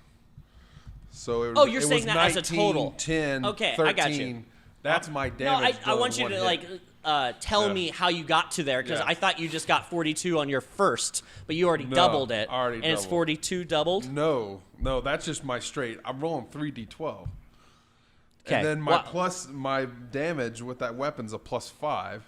[SPEAKER 2] So it was,
[SPEAKER 1] Oh, you're
[SPEAKER 2] it
[SPEAKER 1] saying
[SPEAKER 2] was
[SPEAKER 1] that
[SPEAKER 2] 19,
[SPEAKER 1] as a total.
[SPEAKER 2] 10,
[SPEAKER 1] Okay,
[SPEAKER 2] 13.
[SPEAKER 1] I got you.
[SPEAKER 2] That's my
[SPEAKER 1] No,
[SPEAKER 2] damage.
[SPEAKER 1] I want you to tell
[SPEAKER 2] Yeah.
[SPEAKER 1] me how you got to there because
[SPEAKER 2] Yeah.
[SPEAKER 1] I thought you just got 42 on your first, but you already doubled it.
[SPEAKER 2] already
[SPEAKER 1] and it's
[SPEAKER 2] doubled.
[SPEAKER 1] 42 doubled.
[SPEAKER 2] No, that's just my straight. I'm rolling 3d12.
[SPEAKER 1] Okay.
[SPEAKER 2] And then
[SPEAKER 1] Wow.
[SPEAKER 2] my damage with that weapon's a +5.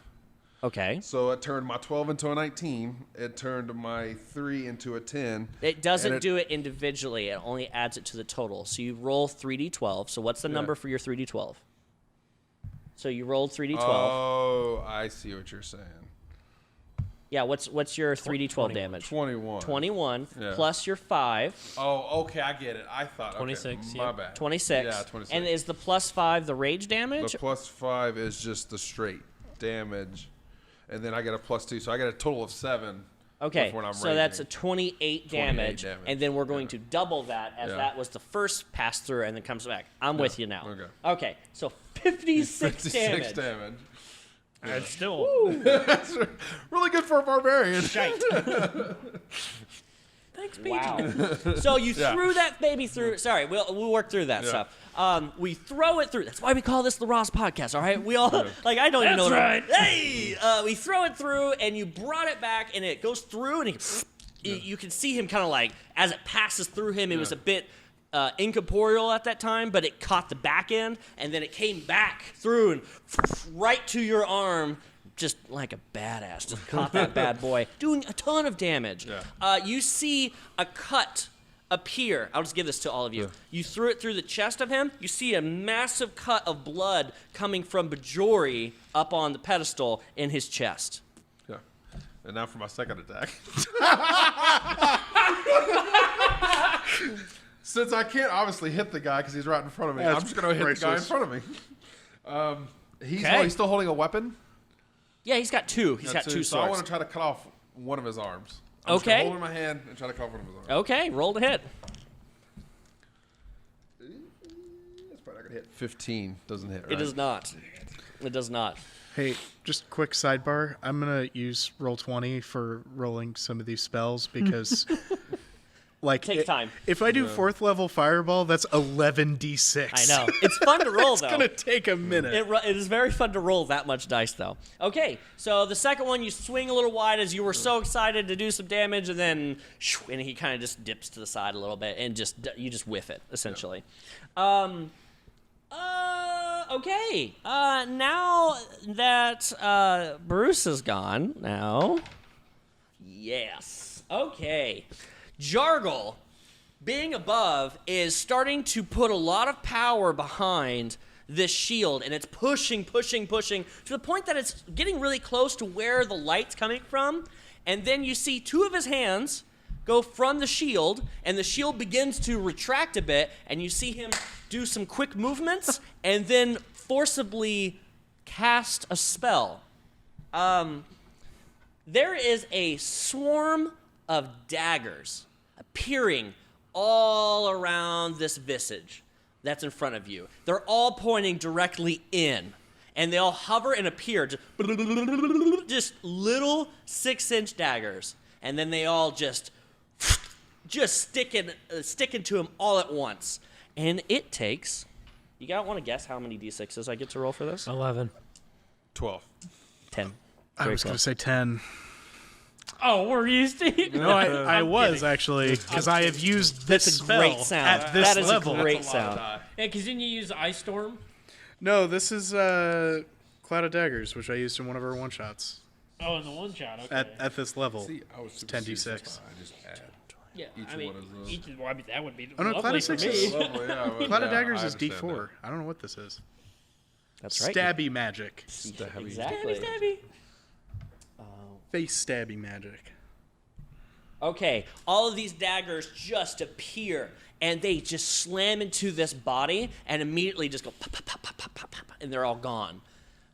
[SPEAKER 1] Okay.
[SPEAKER 2] So it turned my 12 into a 19. It turned my 3 into a 10.
[SPEAKER 1] It doesn't
[SPEAKER 2] And
[SPEAKER 1] do it individually. It only adds it to the total. So you roll 3d12. So what's the number for your 3d12? So you rolled 3d12.
[SPEAKER 2] Oh, I see what you're saying.
[SPEAKER 1] Yeah, what's your 3d12 damage?
[SPEAKER 2] 21.
[SPEAKER 1] 21
[SPEAKER 2] Yeah.
[SPEAKER 1] plus your 5,
[SPEAKER 2] Oh, okay, I get it. I thought
[SPEAKER 4] 26,
[SPEAKER 2] Okay,
[SPEAKER 4] yeah.
[SPEAKER 2] my bad.
[SPEAKER 1] 26.
[SPEAKER 2] Yeah, 26.
[SPEAKER 1] And is the plus 5 the rage damage?
[SPEAKER 2] The +5 is just the straight damage, and then I get a +2, so I get a total of 7.
[SPEAKER 1] Okay,
[SPEAKER 2] when I'm
[SPEAKER 1] so that's a
[SPEAKER 2] raging.
[SPEAKER 1] 28 damage,
[SPEAKER 2] damage,
[SPEAKER 1] and then we're going to double that as
[SPEAKER 2] Yeah.
[SPEAKER 1] that was the first pass through and then comes back. I'm with you now.
[SPEAKER 2] Okay.
[SPEAKER 1] Okay, so 56
[SPEAKER 2] 56
[SPEAKER 1] damage.
[SPEAKER 2] damage.
[SPEAKER 4] It's still.
[SPEAKER 2] That's really good for a barbarian.
[SPEAKER 1] Thanks, Pete.
[SPEAKER 2] Wow.
[SPEAKER 1] So you
[SPEAKER 2] Yeah.
[SPEAKER 1] threw that baby through. Sorry, we'll work through that stuff. We throw it through. That's why we call this the Ross Podcast. All right, we all like. I don't even know.
[SPEAKER 4] That's
[SPEAKER 1] What hey, we throw it through, and you brought it back, and it goes through, and you can see him kind of like as it passes through him. It was a bit incorporeal at that time, but it caught the back end, and then it came back through and right to your arm. Just like a badass, just caught that bad boy, doing a ton of damage.
[SPEAKER 2] Yeah.
[SPEAKER 1] You see a cut appear. I'll just give this to all of you. You threw it through the chest of him. You see a massive cut of blood coming from Bajori up on the pedestal in his chest.
[SPEAKER 2] Yeah. And now for my second attack. Since I can't obviously hit the guy because he's right in front of me, I'm just going to hit the guy in
[SPEAKER 3] priceless.
[SPEAKER 2] front of me.
[SPEAKER 1] Okay.
[SPEAKER 2] He's still holding a weapon?
[SPEAKER 1] Yeah, he's got two. He's got two
[SPEAKER 2] So I want
[SPEAKER 1] swords.
[SPEAKER 2] to try to cut off one of his arms. I'm just
[SPEAKER 1] Okay.
[SPEAKER 2] gonna hold it in my hand and try to cut off one of his arms.
[SPEAKER 1] Okay, roll to hit.
[SPEAKER 2] That's probably not going to hit. 15 doesn't hit, right?
[SPEAKER 1] It does not. It does not.
[SPEAKER 3] Hey, just quick sidebar. I'm going to use Roll20 for rolling some of these spells because, like,
[SPEAKER 1] Takes time.
[SPEAKER 3] If I do 4th level Fireball, that's 11d6.
[SPEAKER 1] I know. It's fun to roll, though.
[SPEAKER 3] It's going to take a minute.
[SPEAKER 1] It is very fun to roll that much dice, though. Okay, so the second one, you swing a little wide as you were so excited to do some damage, and then and he kind of just dips to the side a little bit, and you just whiff it, essentially. Okay. Now that Bruce is gone, yes. Okay. Jargle, being above, is starting to put a lot of power behind this shield, and it's pushing to the point that it's getting really close to where the light's coming from, and then you see two of his hands go from the shield, and the shield begins to retract a bit, and you see him do some quick movements, and then forcibly cast a spell. There is a swarm of daggers appearing all around this visage that's in front of you. They're all pointing directly in, and they all hover and appear, just little 6-inch daggers, and then they all just sticking to him all at once. And it takes, you guys want to guess how many d6s I get to roll for this?
[SPEAKER 4] 11.
[SPEAKER 2] 12.
[SPEAKER 1] 10.
[SPEAKER 3] I was going to say 10.
[SPEAKER 4] Oh, we're used to.
[SPEAKER 3] No, I was actually, because I have used this
[SPEAKER 1] That's a
[SPEAKER 3] spell
[SPEAKER 1] great sound.
[SPEAKER 3] at this
[SPEAKER 1] That is
[SPEAKER 3] level.
[SPEAKER 1] a great sound.
[SPEAKER 4] Yeah, because didn't you use Ice Storm?
[SPEAKER 3] No, this is Cloud of Daggers, which I used in one of our one-shots
[SPEAKER 4] Oh, in the one shot. Okay.
[SPEAKER 3] at this level.
[SPEAKER 2] See, I was
[SPEAKER 3] 10d6.
[SPEAKER 2] I just add.
[SPEAKER 4] yeah,
[SPEAKER 2] each
[SPEAKER 4] I mean,
[SPEAKER 2] one of those.
[SPEAKER 4] each is, well, I mean, that would be
[SPEAKER 3] Oh, no, Cloud
[SPEAKER 4] lovely
[SPEAKER 3] of
[SPEAKER 4] for
[SPEAKER 3] Sixes.
[SPEAKER 4] me.
[SPEAKER 2] Lovely, yeah, well,
[SPEAKER 3] Cloud of
[SPEAKER 2] yeah,
[SPEAKER 3] Daggers
[SPEAKER 2] I
[SPEAKER 3] is
[SPEAKER 2] understand
[SPEAKER 3] d4.
[SPEAKER 2] that.
[SPEAKER 3] I don't know what this is.
[SPEAKER 1] That's right.
[SPEAKER 3] Stabby magic.
[SPEAKER 2] Stabby.
[SPEAKER 1] Exactly.
[SPEAKER 4] Stabby.
[SPEAKER 3] Face stabby magic.
[SPEAKER 1] Okay, all of these daggers just appear, and they just slam into this body, and immediately just go pop, pop, pop, pop, pop, pop, pop, and they're all gone.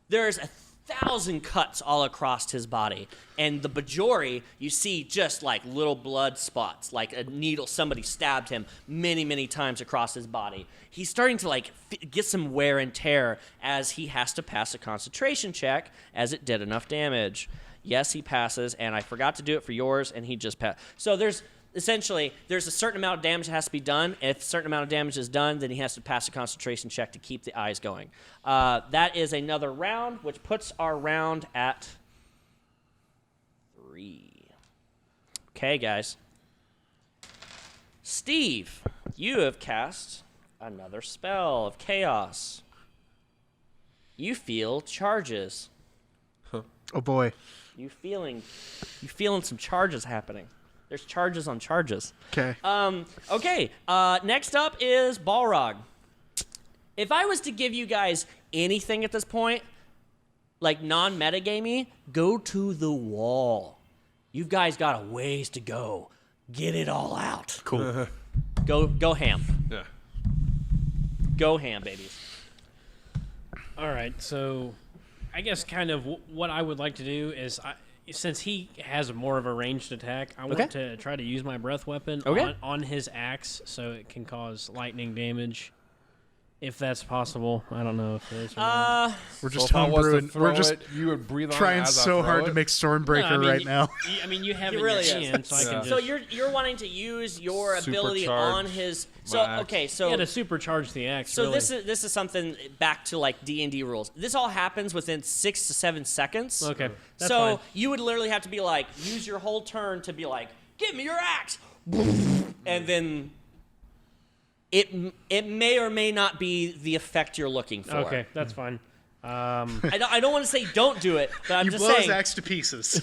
[SPEAKER 1] There's 1,000 cuts all across his body, and the Bajori, you see just like little blood spots, like a needle, somebody stabbed him many, many times across his body. He's starting to like get some wear and tear as he has to pass a concentration check, as it did enough damage. Yes, he passes, and I forgot to do it for yours, and he just passed. So there's a certain amount of damage that has to be done, and if a certain amount of damage is done, then he has to pass a concentration check to keep the eyes going. That is another round, which puts our round at 3. Okay, guys. Steve, you have cast another spell of chaos. You feel charges.
[SPEAKER 3] Oh boy.
[SPEAKER 1] You feeling some charges happening. There's charges on charges.
[SPEAKER 3] Okay.
[SPEAKER 1] Okay. Next up is Balrog. If I was to give you guys anything at this point, like non-metagamey, go to the wall. You guys got a ways to go. Get it all out.
[SPEAKER 3] Cool.
[SPEAKER 1] Go ham.
[SPEAKER 2] Yeah.
[SPEAKER 1] Go ham, babies.
[SPEAKER 4] All right, so I guess kind of what I would like to do is, since he has more of a ranged attack, I want to try to use my breath weapon on his axe so it can cause lightning damage. If that's possible. I don't know if it is or not.
[SPEAKER 3] We're
[SPEAKER 2] So
[SPEAKER 3] just
[SPEAKER 2] if I was to
[SPEAKER 3] homebrewing.
[SPEAKER 2] throw
[SPEAKER 3] We're just
[SPEAKER 2] it, you would breathe on it
[SPEAKER 3] trying
[SPEAKER 2] as I
[SPEAKER 3] so
[SPEAKER 2] throw
[SPEAKER 3] hard
[SPEAKER 2] it?
[SPEAKER 3] to make Stormbreaker right now.
[SPEAKER 4] You have it
[SPEAKER 1] He really
[SPEAKER 4] in your
[SPEAKER 1] is.
[SPEAKER 4] hand, so I can
[SPEAKER 2] Yeah.
[SPEAKER 4] just...
[SPEAKER 1] So you're wanting to use your ability on
[SPEAKER 2] Supercharge
[SPEAKER 1] his.
[SPEAKER 2] my
[SPEAKER 1] So
[SPEAKER 2] axe.
[SPEAKER 1] okay, so
[SPEAKER 4] yeah, to supercharge the axe.
[SPEAKER 1] So
[SPEAKER 4] really.
[SPEAKER 1] this is something back to like D&D rules. This all happens within 6 to 7 seconds.
[SPEAKER 4] Okay, that's
[SPEAKER 1] so
[SPEAKER 4] fine.
[SPEAKER 1] you would literally have to be like, use your whole turn to be like, give me your axe, and then it may or may not be the effect you're looking for.
[SPEAKER 4] Okay, that's fine.
[SPEAKER 1] I don't want to say don't do it, but I'm
[SPEAKER 3] You
[SPEAKER 1] just
[SPEAKER 3] blow his
[SPEAKER 1] saying
[SPEAKER 3] axe to pieces.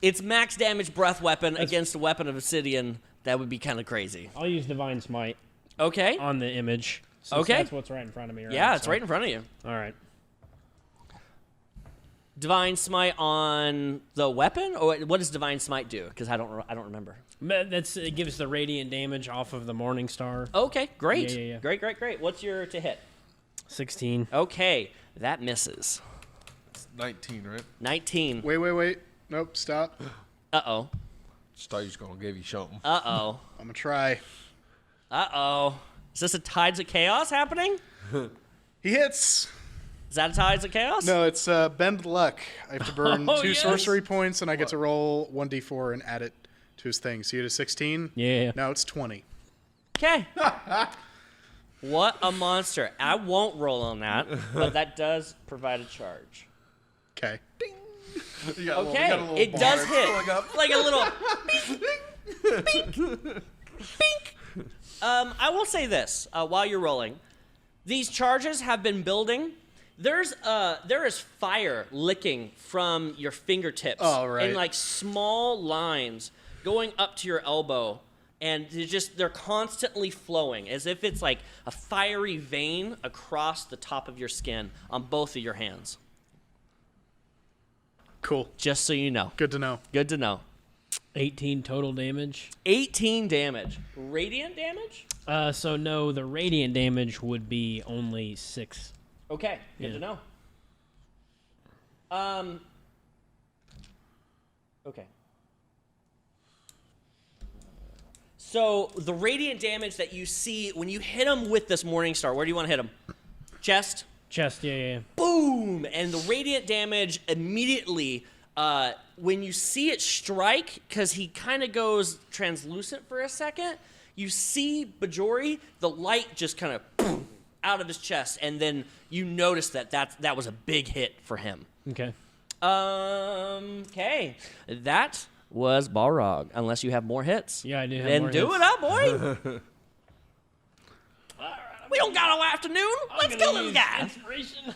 [SPEAKER 1] it's max damage breath weapon against a weapon of obsidian. That would be kind of crazy.
[SPEAKER 4] I'll use Divine Smite
[SPEAKER 1] Okay.
[SPEAKER 4] on the image. Since
[SPEAKER 1] Okay.
[SPEAKER 4] That's what's right in front of me. Right?
[SPEAKER 1] Yeah, it's
[SPEAKER 4] So-
[SPEAKER 1] right in front of you.
[SPEAKER 4] All right.
[SPEAKER 1] Divine Smite on the weapon, or what does Divine Smite do? Because I don't remember.
[SPEAKER 4] It gives the radiant damage off of the Morning Star.
[SPEAKER 1] Okay, great.
[SPEAKER 4] Yeah.
[SPEAKER 1] Great. What's your to hit?
[SPEAKER 4] 16.
[SPEAKER 1] Okay, that misses.
[SPEAKER 2] 19, right?
[SPEAKER 1] 19.
[SPEAKER 3] Wait. Nope, stop.
[SPEAKER 1] Uh-oh.
[SPEAKER 2] Just thought you was gonna give you something.
[SPEAKER 1] Uh-oh.
[SPEAKER 3] I'm gonna try.
[SPEAKER 1] Uh-oh. Is this a Tides of Chaos happening?
[SPEAKER 3] He hits.
[SPEAKER 1] Is that Tides of Chaos?
[SPEAKER 3] No, it's Bend Luck. I have to burn
[SPEAKER 4] Oh,
[SPEAKER 3] 2
[SPEAKER 4] yes.
[SPEAKER 3] sorcery points, and I get to roll 1d4 and add it to his thing. So you had a 16?
[SPEAKER 4] Yeah.
[SPEAKER 3] Now it's 20.
[SPEAKER 1] Okay. What a monster. I won't roll on that, but that does provide a charge.
[SPEAKER 3] Okay.
[SPEAKER 1] Okay, it does hit. Like a little bink, bink, bink. I will say this while you're rolling. These charges have been building. There is fire licking from your fingertips
[SPEAKER 3] Oh, right.
[SPEAKER 1] in like small lines going up to your elbow, and they're constantly flowing as if it's like a fiery vein across the top of your skin on both of your hands.
[SPEAKER 3] Cool.
[SPEAKER 1] Just so you know.
[SPEAKER 3] Good to know.
[SPEAKER 1] Good to know.
[SPEAKER 4] 18 total damage.
[SPEAKER 1] 18 damage. Radiant damage?
[SPEAKER 4] So no, the radiant damage would be only 6.
[SPEAKER 1] Okay, good to know. Okay. So the radiant damage that you see when you hit him with this Morning Star, where do you want to hit him? Chest?
[SPEAKER 4] Chest, yeah.
[SPEAKER 1] Boom! And the radiant damage immediately, when you see it strike, because he kind of goes translucent for a second, you see Bajori, the light just kind of out of his chest, and then you notice that was a big hit for him.
[SPEAKER 4] Okay.
[SPEAKER 1] Okay. That was Balrog, unless you have more hits.
[SPEAKER 4] Yeah, I do have
[SPEAKER 1] then
[SPEAKER 4] more
[SPEAKER 1] do
[SPEAKER 4] hits.
[SPEAKER 1] it up, boy! We don't got all afternoon. Let's kill this guy.
[SPEAKER 4] Inspiration.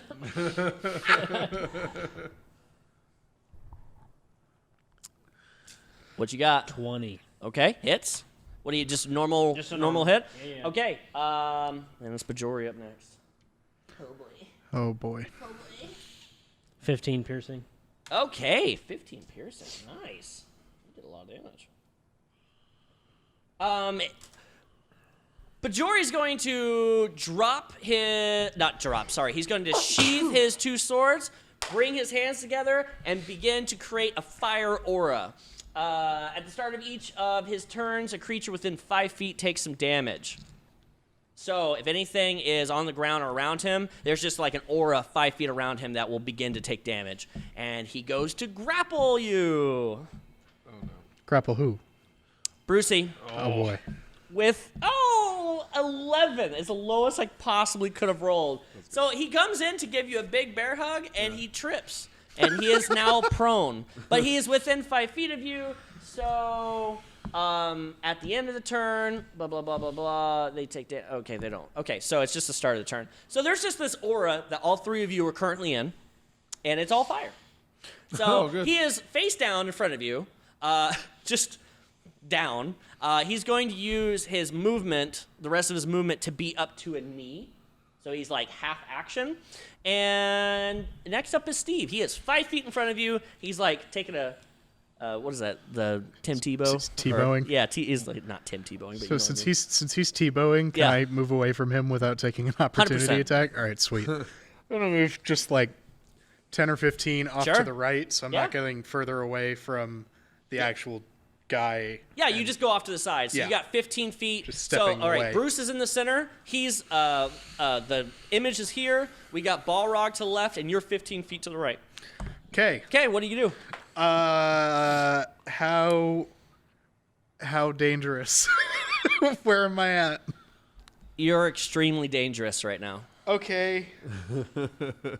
[SPEAKER 1] What you got?
[SPEAKER 4] 20.
[SPEAKER 1] Okay, hits. What do you just normal
[SPEAKER 4] Just a
[SPEAKER 1] normal
[SPEAKER 4] normal.
[SPEAKER 1] hit?
[SPEAKER 4] Yeah.
[SPEAKER 1] Okay. And it's Bajori up next.
[SPEAKER 3] Oh, boy.
[SPEAKER 4] 15 piercing.
[SPEAKER 1] Okay, 15 piercing. Nice. You did a lot of damage. Bajori's going to he's going to sheath his 2 swords, bring his hands together, and begin to create a fire aura. At the start of each of his turns, a creature within 5 feet takes some damage. So if anything is on the ground or around him, there's just like an aura 5 feet around him that will begin to take damage. And he goes to grapple you.
[SPEAKER 3] Grapple who?
[SPEAKER 1] Brucey.
[SPEAKER 3] Oh, boy.
[SPEAKER 1] With 11 is the lowest I possibly could have rolled. So he comes in to give you a big bear hug, and he trips, and he is now prone. But he is within 5 feet of you. So at the end of the turn, blah blah blah blah blah, they take damage. Okay, they don't. Okay, so it's just the start of the turn. So there's just this aura that all 3 of you are currently in, and it's all fire. So
[SPEAKER 2] good.
[SPEAKER 1] he is face down in front of you, just down. He's going to use his movement, the rest of his movement, to be up to a knee. So he's like half action. And next up is Steve. He is 5 feet in front of you. He's like taking a, what is that? The Tim Tebow?
[SPEAKER 3] He's Tebowing?
[SPEAKER 1] Yeah, he's like not Tim Tebowing. But
[SPEAKER 3] So since he's T-bowing, can
[SPEAKER 1] Yeah.
[SPEAKER 3] I move away from him without taking an opportunity
[SPEAKER 1] 100%.
[SPEAKER 3] attack? All right, sweet. I'm going to move just like 10 or 15 off
[SPEAKER 1] Sure.
[SPEAKER 3] to the right, so I'm
[SPEAKER 1] Yeah.
[SPEAKER 3] not getting further away from the actual guy.
[SPEAKER 1] Yeah, you just go off to the side. So
[SPEAKER 3] Yeah.
[SPEAKER 1] you got 15 feet.
[SPEAKER 3] Just
[SPEAKER 1] so,
[SPEAKER 3] stepping
[SPEAKER 1] all right,
[SPEAKER 3] away.
[SPEAKER 1] Bruce is in the center. He's, the image is here. We got Balrog to the left, and you're 15 feet to the right.
[SPEAKER 3] Okay.
[SPEAKER 1] Okay, what do you do?
[SPEAKER 3] How dangerous? Where am I at?
[SPEAKER 1] You're extremely dangerous right now.
[SPEAKER 3] Okay.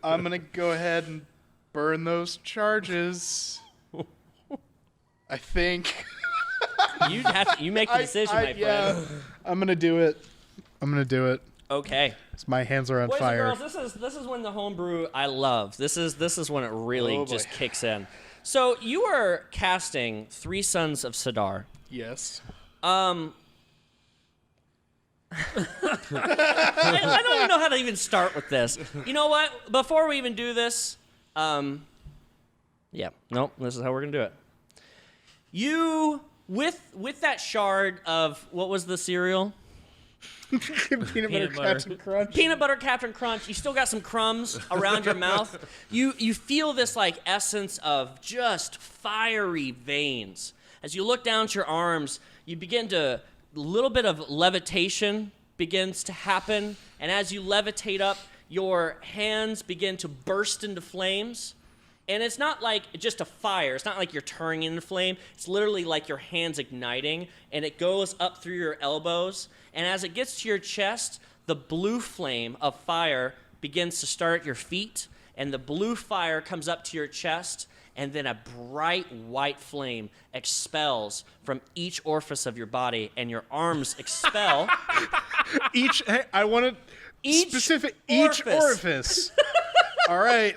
[SPEAKER 3] I'm going to go ahead and burn those charges. I think.
[SPEAKER 1] You make the decision, my friend.
[SPEAKER 3] Yeah, I'm going to do it.
[SPEAKER 1] Okay.
[SPEAKER 3] My hands are on
[SPEAKER 1] Boys
[SPEAKER 3] fire.
[SPEAKER 1] and girls, this is when the homebrew I love. This is when it really
[SPEAKER 3] Oh, boy.
[SPEAKER 1] just kicks in. So you are casting 3 Sons of Sidar.
[SPEAKER 3] Yes.
[SPEAKER 1] I don't even know how to even start with this. You know what? Before we even do this, this is how we're gonna do it. You with that shard of what was the cereal?
[SPEAKER 3] Peanut butter Captain Crunch.
[SPEAKER 1] Peanut butter Captain Crunch. You still got some crumbs around your mouth. You feel this like essence of just fiery veins. As you look down at your arms, you begin to a little bit of levitation begins to happen, and as you levitate up, your hands begin to burst into flames. And it's not like just a fire. It's not like you're turning into flame. It's literally like your hands igniting, and it goes up through your elbows. And as it gets to your chest, the blue flame of fire begins to start at your feet, and the blue fire comes up to your chest, and then a bright white flame expels from each orifice of your body, and your arms expel.
[SPEAKER 3] I want
[SPEAKER 1] Each
[SPEAKER 3] specific
[SPEAKER 1] orifice.
[SPEAKER 3] each orifice. All right.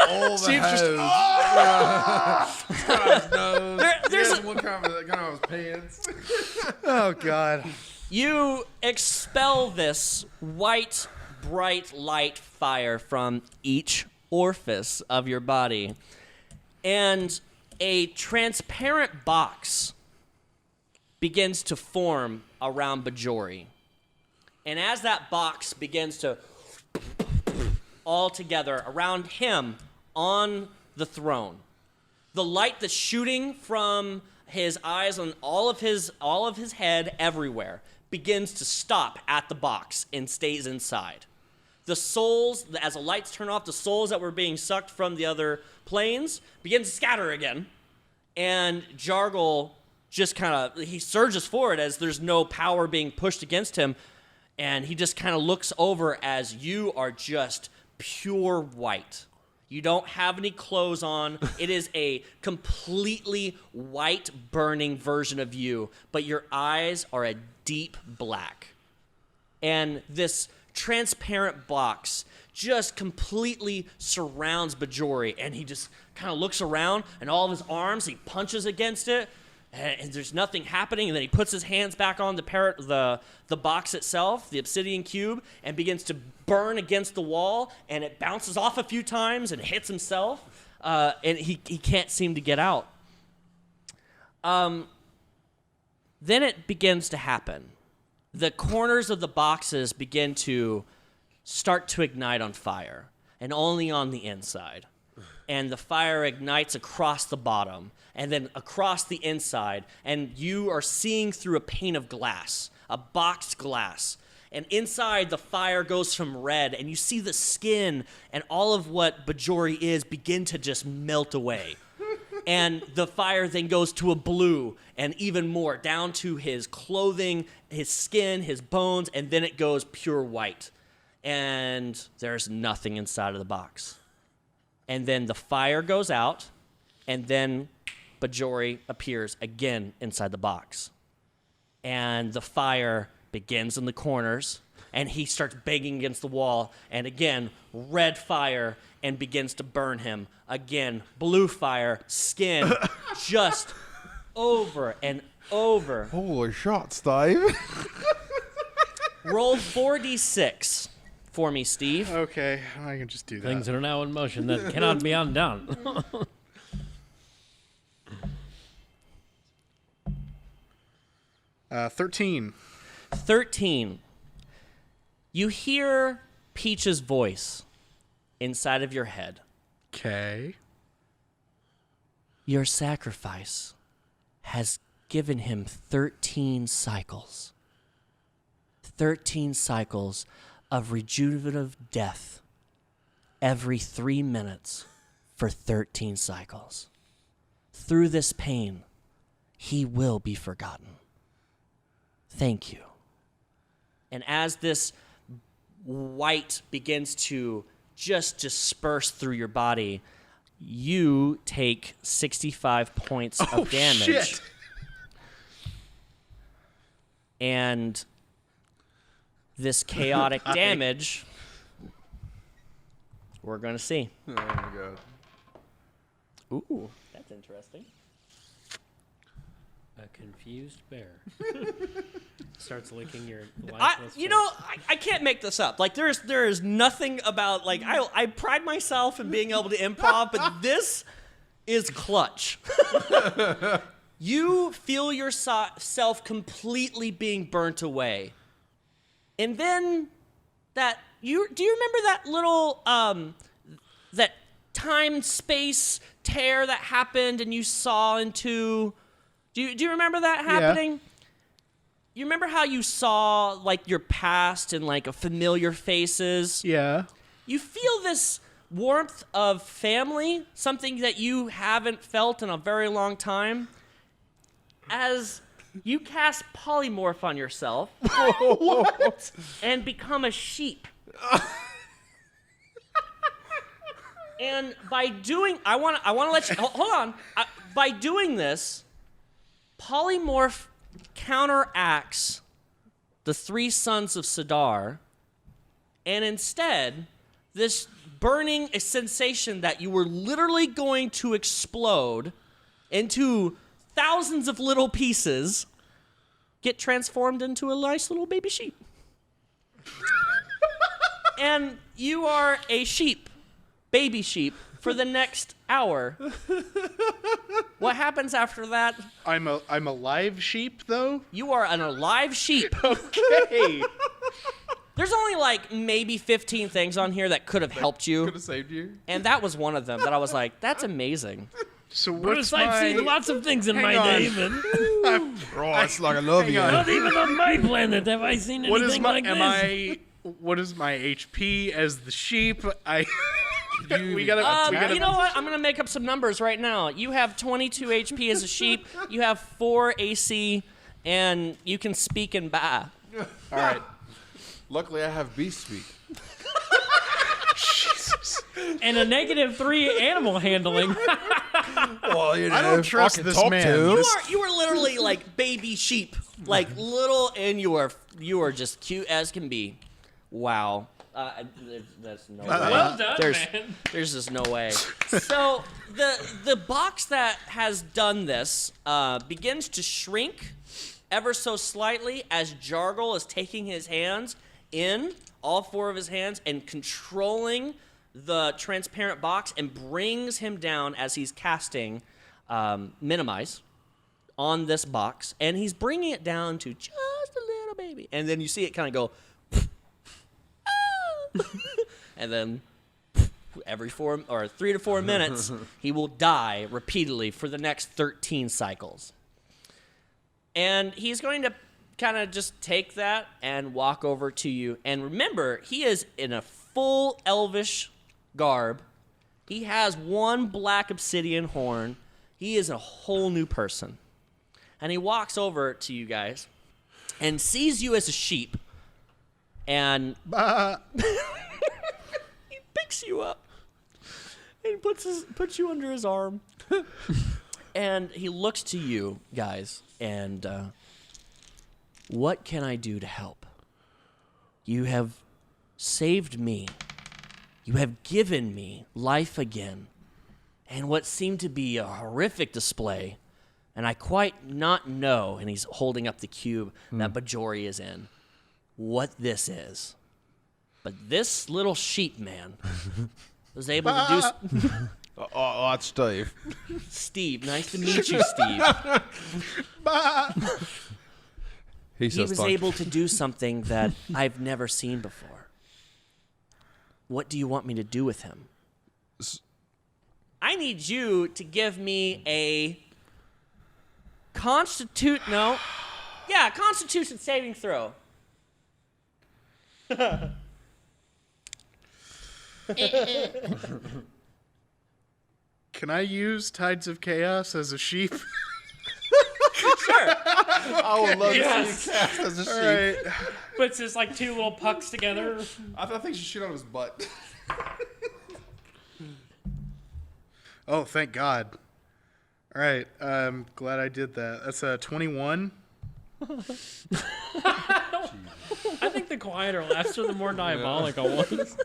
[SPEAKER 2] All the
[SPEAKER 3] Seems
[SPEAKER 2] hose.
[SPEAKER 3] just-
[SPEAKER 2] Got on his nose.
[SPEAKER 1] There's
[SPEAKER 2] Yes, one kind of his pants.
[SPEAKER 3] Oh God.
[SPEAKER 1] You expel this white, bright light fire from each orifice of your body. And a transparent box begins to form around Bajori. And as that box begins to all together around him on the throne, the light that's shooting from his eyes on all of his head everywhere begins to stop at the box and stays inside. The souls, as the lights turn off, the souls that were being sucked from the other planes begin to scatter again. And Jargle just he surges forward as there's no power being pushed against him. And he just kind of looks over as you are just pure white. You don't have any clothes on. It is a completely white burning version of you, but your eyes are a deep black. And this transparent box just completely surrounds Bajori, and he just kind of looks around, and all of his arms, he punches against it, and there's nothing happening, and then he puts his hands back on the box itself, the obsidian cube, and begins to burn against the wall, and it bounces off a few times and hits himself, and he can't seem to get out. Then it begins to happen. The corners of the boxes begin to start to ignite on fire, and only on the inside. And the fire ignites across the bottom, and then across the inside, and you are seeing through a pane of glass, a boxed glass. And inside, the fire goes from red, and you see the skin and all of what Bajori is begin to just melt away. And the fire then goes to a blue, and even more, down to his clothing, his skin, his bones, and then it goes pure white. And there's nothing inside of the box. And then the fire goes out, and then Bajori appears again inside the box. And the fire begins in the corners, and he starts banging against the wall, and again, red fire, and begins to burn him. Again, blue fire, skin, just over and over.
[SPEAKER 2] Holy shots, Dave.
[SPEAKER 1] Roll 4d6 for me, Steve.
[SPEAKER 3] Okay, I can just do that.
[SPEAKER 4] Things that are now in motion that cannot be undone.
[SPEAKER 3] 13.
[SPEAKER 1] 13. You hear Peach's voice inside of your head.
[SPEAKER 3] Okay.
[SPEAKER 1] Your sacrifice has given him 13 cycles. 13 cycles of rejuvenative death every 3 minutes for 13 cycles. Through this pain, he will be forgotten. Thank you. And as this white begins to just disperse through your body, you take 65 points of damage.
[SPEAKER 3] Shit.
[SPEAKER 1] And this chaotic damage, we're going to see.
[SPEAKER 2] Oh my god.
[SPEAKER 1] Ooh, that's interesting.
[SPEAKER 4] A confused bear starts licking your lifeless face.
[SPEAKER 1] I can't make this up. Like, there is nothing about, like, I pride myself in being able to improv, but this is clutch. You feel yourself completely being burnt away. And then do you remember that little, that time-space tear that happened and you saw into... Do you remember that happening? Yeah. You remember how you saw, like, your past and, like, familiar faces?
[SPEAKER 3] Yeah.
[SPEAKER 1] you feel this warmth of family, something that you haven't felt in a very long time, as you cast polymorph on yourself and become a sheep. And by doing, I want to let you hold on. By doing this, polymorph counteracts the 3 sons of Sidar, and instead, this burning sensation that you were literally going to explode into thousands of little pieces get transformed into a nice little baby sheep. And you are a sheep, baby sheep, for the next hour. What happens after that?
[SPEAKER 3] I'm a live sheep, though?
[SPEAKER 1] You are an alive sheep.
[SPEAKER 3] Okay.
[SPEAKER 1] There's only like maybe 15 things on here that could have helped you.
[SPEAKER 2] Could have saved you.
[SPEAKER 1] And that was one of them that I was like, that's amazing.
[SPEAKER 3] So
[SPEAKER 4] Bruce,
[SPEAKER 3] what's
[SPEAKER 4] I've
[SPEAKER 3] my...
[SPEAKER 4] seen lots of things in
[SPEAKER 3] Hang
[SPEAKER 4] my
[SPEAKER 3] on.
[SPEAKER 4] day, but
[SPEAKER 2] Bro, it's like I love
[SPEAKER 3] hang
[SPEAKER 2] you.
[SPEAKER 3] on.
[SPEAKER 4] not even on my planet have I seen
[SPEAKER 3] What is
[SPEAKER 4] anything
[SPEAKER 3] my...
[SPEAKER 4] like
[SPEAKER 3] Am
[SPEAKER 4] this.
[SPEAKER 3] what is my HP as the sheep? We
[SPEAKER 1] You
[SPEAKER 3] gotta...
[SPEAKER 1] know what? I'm going to make up some numbers right now. You have 22 HP as a sheep. You have 4 AC, and you can speak in Ba.
[SPEAKER 3] All right.
[SPEAKER 2] Luckily, I have beast speak.
[SPEAKER 3] Jesus.
[SPEAKER 4] And a -3 animal handling.
[SPEAKER 2] Well, you know,
[SPEAKER 3] I don't trust
[SPEAKER 2] can
[SPEAKER 3] this
[SPEAKER 2] talk
[SPEAKER 3] man.
[SPEAKER 2] to.
[SPEAKER 1] You are literally like baby sheep, like little, and you are just cute as can be. Wow. There's no way.
[SPEAKER 4] Well done, man.
[SPEAKER 1] There's just no way. So the box that has done this begins to shrink ever so slightly as Jargle is taking his hands in, all 4 of his hands, and controlling the transparent box and brings him down as he's casting Minimize on this box. And he's bringing it down to just a little baby. And then you see it kind of go... and then every 3 to 4 minutes, he will die repeatedly for the next 13 cycles. And he's going to kind of just take that and walk over to you. And remember, he is in a full elvish garb. He has 1 black obsidian horn. He is a whole new person. And he walks over to you guys and sees you as a sheep. And he picks you up and puts you under his arm. And he looks to you guys and what can I do to help? You have saved me. You have given me life again. And what seemed to be a horrific display, and I quite not know, and he's holding up the cube that Bajori is in, what this is. But this little sheep man was able to do...
[SPEAKER 2] Oh, that's Steve.
[SPEAKER 1] Steve, nice to meet you, Steve. He was able to do something that I've never seen before. What do you want me to do with him? I need you to give me a Constitution saving throw.
[SPEAKER 3] Can I use Tides of Chaos as a sheep?
[SPEAKER 1] Sure.
[SPEAKER 2] I would love
[SPEAKER 4] Yes.
[SPEAKER 2] to see you cast as a sheep.
[SPEAKER 3] All right.
[SPEAKER 4] Puts his like 2 little pucks together.
[SPEAKER 2] I think she shoot out his butt.
[SPEAKER 3] Oh, thank God. All right. I'm glad I did that. That's a 21.
[SPEAKER 4] I think the quieter laughs are the more diabolical ones.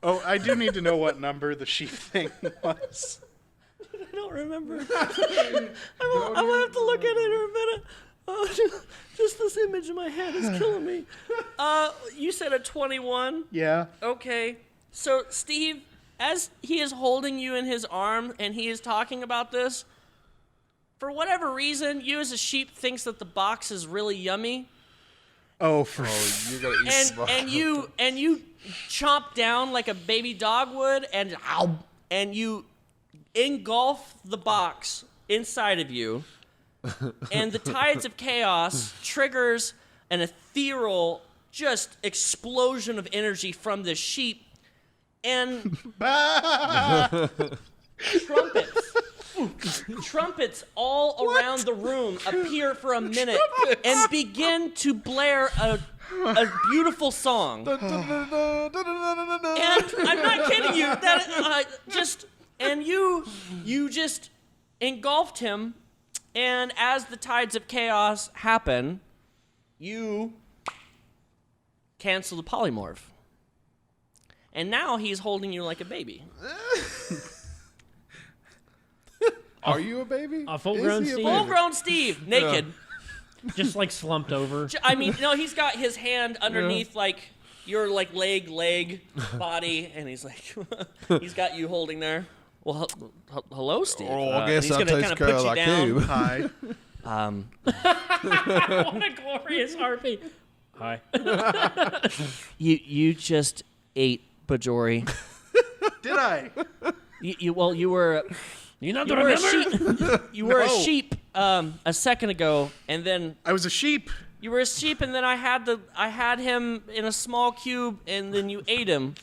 [SPEAKER 3] Oh, I do need to know what number the sheep thing was.
[SPEAKER 1] I don't remember. I'm gonna have to look at it in a minute. Just this image in my head is killing me. You said a 21.
[SPEAKER 3] Yeah.
[SPEAKER 1] Okay. So, Steve, as he is holding you in his arm and he is talking about this, for whatever reason, you as a sheep thinks that the box is really yummy.
[SPEAKER 3] Oh,
[SPEAKER 2] You gotta eat
[SPEAKER 1] And you chomp down like a baby dog would, and you engulf the box inside of you, and the Tides of Chaos triggers an ethereal just explosion of energy from this sheep, And trumpets all around the room appear for a minute and begin to blare a beautiful song. And I'm not kidding you. You just engulfed him, and as the tides of chaos happen, you cancel the polymorph. And now he's holding you like a baby.
[SPEAKER 2] Are you a baby?
[SPEAKER 4] A full-grown
[SPEAKER 2] Is he a
[SPEAKER 4] Steve.
[SPEAKER 2] baby?
[SPEAKER 1] Full-grown Steve, naked.
[SPEAKER 4] Just like slumped over.
[SPEAKER 1] I mean, no, he's got his hand underneath like your like leg, body, and he's like, he's got you holding there. Well, hello, Steve.
[SPEAKER 2] Oh, I guess
[SPEAKER 1] he's
[SPEAKER 2] I'll
[SPEAKER 1] gonna
[SPEAKER 2] take
[SPEAKER 1] kind
[SPEAKER 2] care
[SPEAKER 1] of
[SPEAKER 2] of
[SPEAKER 1] put you
[SPEAKER 2] that
[SPEAKER 1] down.
[SPEAKER 2] cube.
[SPEAKER 3] Hi.
[SPEAKER 4] What a glorious harpy. Hi.
[SPEAKER 1] You just ate Bajori.
[SPEAKER 3] Did I?
[SPEAKER 1] You were.
[SPEAKER 4] You not
[SPEAKER 1] You were a
[SPEAKER 4] remember?
[SPEAKER 1] sheep. You were a
[SPEAKER 3] No.
[SPEAKER 1] sheep a second ago, and then
[SPEAKER 3] I was a sheep.
[SPEAKER 1] you were a sheep, and then I had him in a small cube, and then you ate him,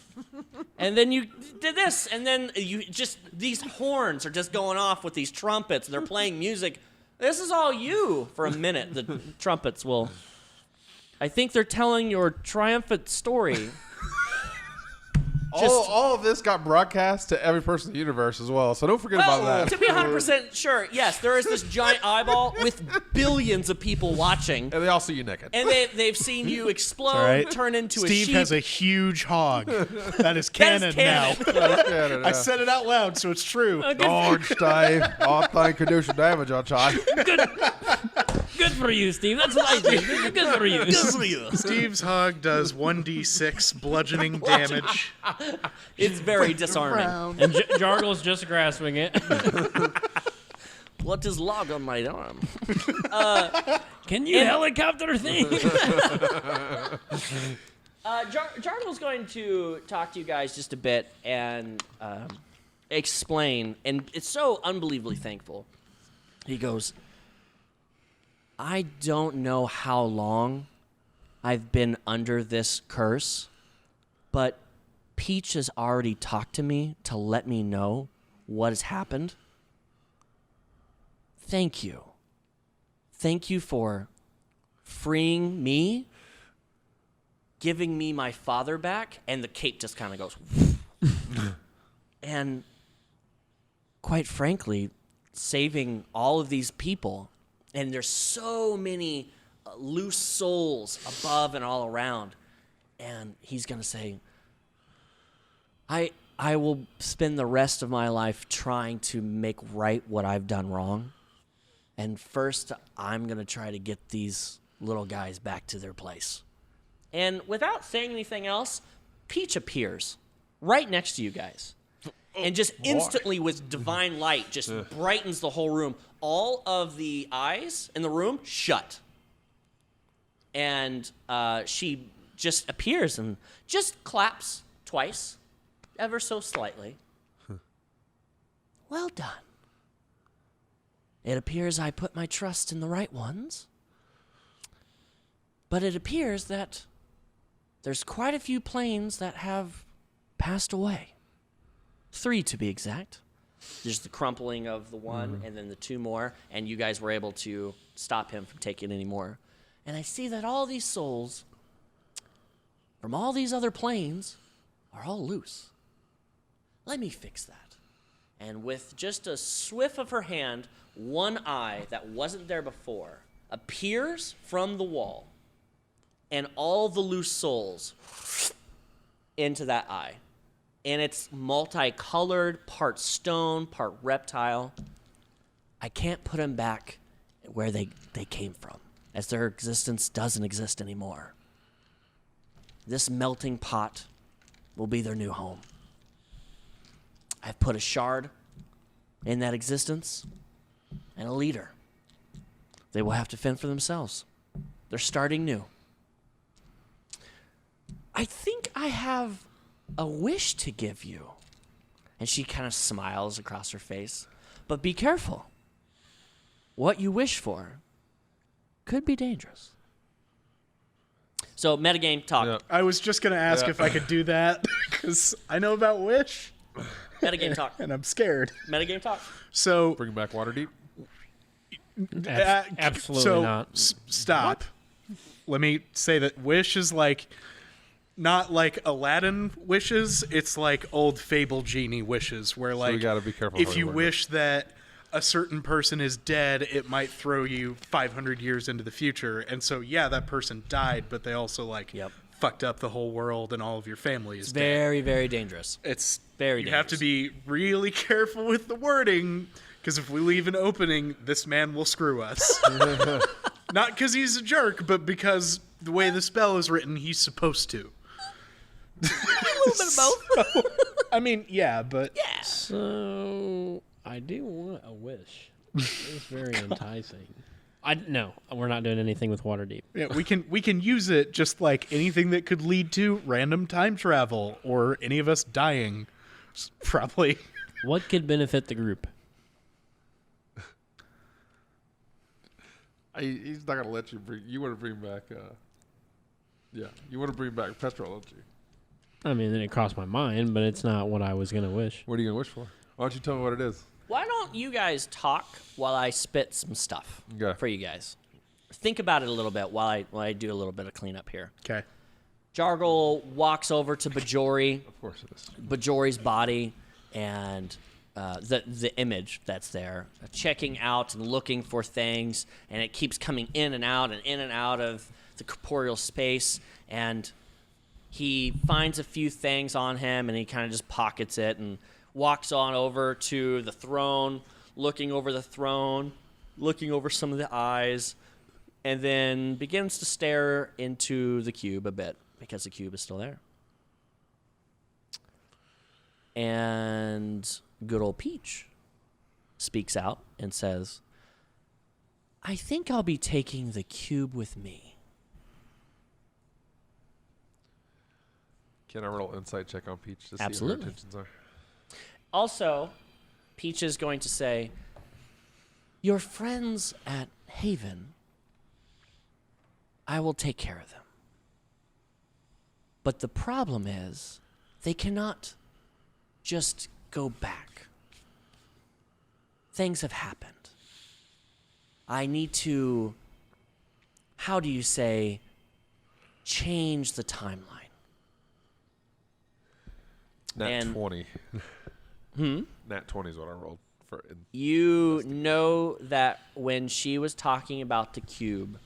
[SPEAKER 1] and then you did this, and then you just these horns are just going off with these trumpets, and they're playing music. This is all you for a minute. The trumpets will. I think they're telling your triumphant story.
[SPEAKER 2] All of this got broadcast to every person in the universe as well, so don't forget about that.
[SPEAKER 1] To be 100% sure, yes, there is this giant eyeball with billions of people watching,
[SPEAKER 2] And they all see you naked.
[SPEAKER 1] and they've seen you explode,
[SPEAKER 3] all right.
[SPEAKER 1] turn into a
[SPEAKER 3] Steve
[SPEAKER 1] sheep.
[SPEAKER 3] has a huge hog. That is
[SPEAKER 1] That
[SPEAKER 3] canon,
[SPEAKER 1] is canon.
[SPEAKER 3] now. I said it out loud, so it's true.
[SPEAKER 2] Orange Steve, all thing can do some damage on child.
[SPEAKER 4] Good for you, Steve. That's what I do. Good for you.
[SPEAKER 3] Steve's hog does 1d6 bludgeoning damage.
[SPEAKER 1] It's very disarming.
[SPEAKER 4] And Jargle's just grasping it.
[SPEAKER 1] What is log on my arm?
[SPEAKER 4] Can you helicopter thing?
[SPEAKER 1] Jargle's going to talk to you guys just a bit and explain, and it's so unbelievably thankful. He goes, I don't know how long I've been under this curse, but Peach has already talked to me to let me know what has happened. Thank you. Thank you for freeing me, giving me my father back, and the cape just kind of goes. And quite frankly, saving all of these people. And there's so many loose souls above and all around. And he's going to say, I will spend the rest of my life trying to make right what I've done wrong. And first, I'm going to try to get these little guys back to their place. And without saying anything else, Peach appears right next to you guys. And just instantly with divine light just brightens the whole room. All of the eyes in the room shut. And she just appears and just claps twice, ever so slightly. Well done. It appears I put my trust in the right ones. But it appears that there's quite a few planes that have passed away. 3 to be exact. There's the crumpling of the one and then the 2 more, and you guys were able to stop him from taking any more. And I see that all these souls from all these other planes are all loose. Let me fix that. And with just a swift of her hand, one eye that wasn't there before appears from the wall, and all the loose souls into that eye. And it's multicolored, part stone, part reptile. I can't put them back where they came from, as their existence doesn't exist anymore. This melting pot will be their new home. I've put a shard in that existence and a leader. They will have to fend for themselves. They're starting new. I think I have a wish to give you. And she kind of smiles across her face. But be careful. What you wish for could be dangerous. So metagame talk.
[SPEAKER 2] Yeah.
[SPEAKER 3] I was just gonna ask if I could do that because I know about Wish
[SPEAKER 1] Metagame talk.
[SPEAKER 3] and I'm scared.
[SPEAKER 1] Metagame talk.
[SPEAKER 3] So
[SPEAKER 2] Bring back Waterdeep.
[SPEAKER 4] Absolutely
[SPEAKER 3] so
[SPEAKER 4] not.
[SPEAKER 3] Stop. Let me say that Wish is like not like Aladdin wishes. It's like old fable genie wishes, where like
[SPEAKER 2] we gotta be careful
[SPEAKER 3] if
[SPEAKER 2] how
[SPEAKER 3] you
[SPEAKER 2] we word
[SPEAKER 3] wish that a certain person is dead, it might throw you 500 years into the future. And so yeah, that person died, but they also like
[SPEAKER 1] Yep.
[SPEAKER 3] fucked up the whole world and all of your family is dead.
[SPEAKER 1] Very, very dangerous.
[SPEAKER 3] It's
[SPEAKER 1] very
[SPEAKER 3] you have to
[SPEAKER 1] dangerous.
[SPEAKER 3] be really careful with the wording because if we leave an opening, this man will screw us. Not because he's a jerk, but because the way the spell is written, he's supposed to.
[SPEAKER 1] A little bit of both.
[SPEAKER 3] I mean, yeah, but
[SPEAKER 4] So I do want a wish. It's very enticing. No, we're not doing anything with Waterdeep.
[SPEAKER 3] yeah, we can use it just like anything that could lead to random time travel or any of us dying. Probably.
[SPEAKER 4] What could benefit the group?
[SPEAKER 2] He's not gonna let you bring. You want to bring back? You want to bring back petrol, don't you?
[SPEAKER 4] I mean, it crossed my mind, but it's not what I was going to wish.
[SPEAKER 2] What are you gonna wish for? Why don't you tell me what it is?
[SPEAKER 1] Why don't you guys talk while I spit some stuff
[SPEAKER 2] Okay.
[SPEAKER 1] for you guys? Think about it a little bit while I do a little bit of cleanup here.
[SPEAKER 3] Okay.
[SPEAKER 1] Jargle walks over to Bajori,
[SPEAKER 2] Of course it is.
[SPEAKER 1] Bajori's body, and the image that's there, checking out and looking for things, and it keeps coming in and out of the corporeal space, and he finds a few things on him, and he kind of just pockets it and walks on over to the throne, looking over the throne, looking over some of the eyes, and then begins to stare into the cube a bit because the cube is still there. And good old Peach speaks out and says, I think I'll be taking the cube with me.
[SPEAKER 2] Can I roll an insight check on Peach to see
[SPEAKER 1] Absolutely.
[SPEAKER 2] what her intentions are?
[SPEAKER 1] Also, Peach is going to say, your friends at Haven, I will take care of them. But the problem is, they cannot just go back. Things have happened. I need to, how do you say, change the timeline.
[SPEAKER 2] Nat
[SPEAKER 1] And-
[SPEAKER 2] 20. Nat 20 is what I rolled for.
[SPEAKER 1] You know that when she was talking about the cube,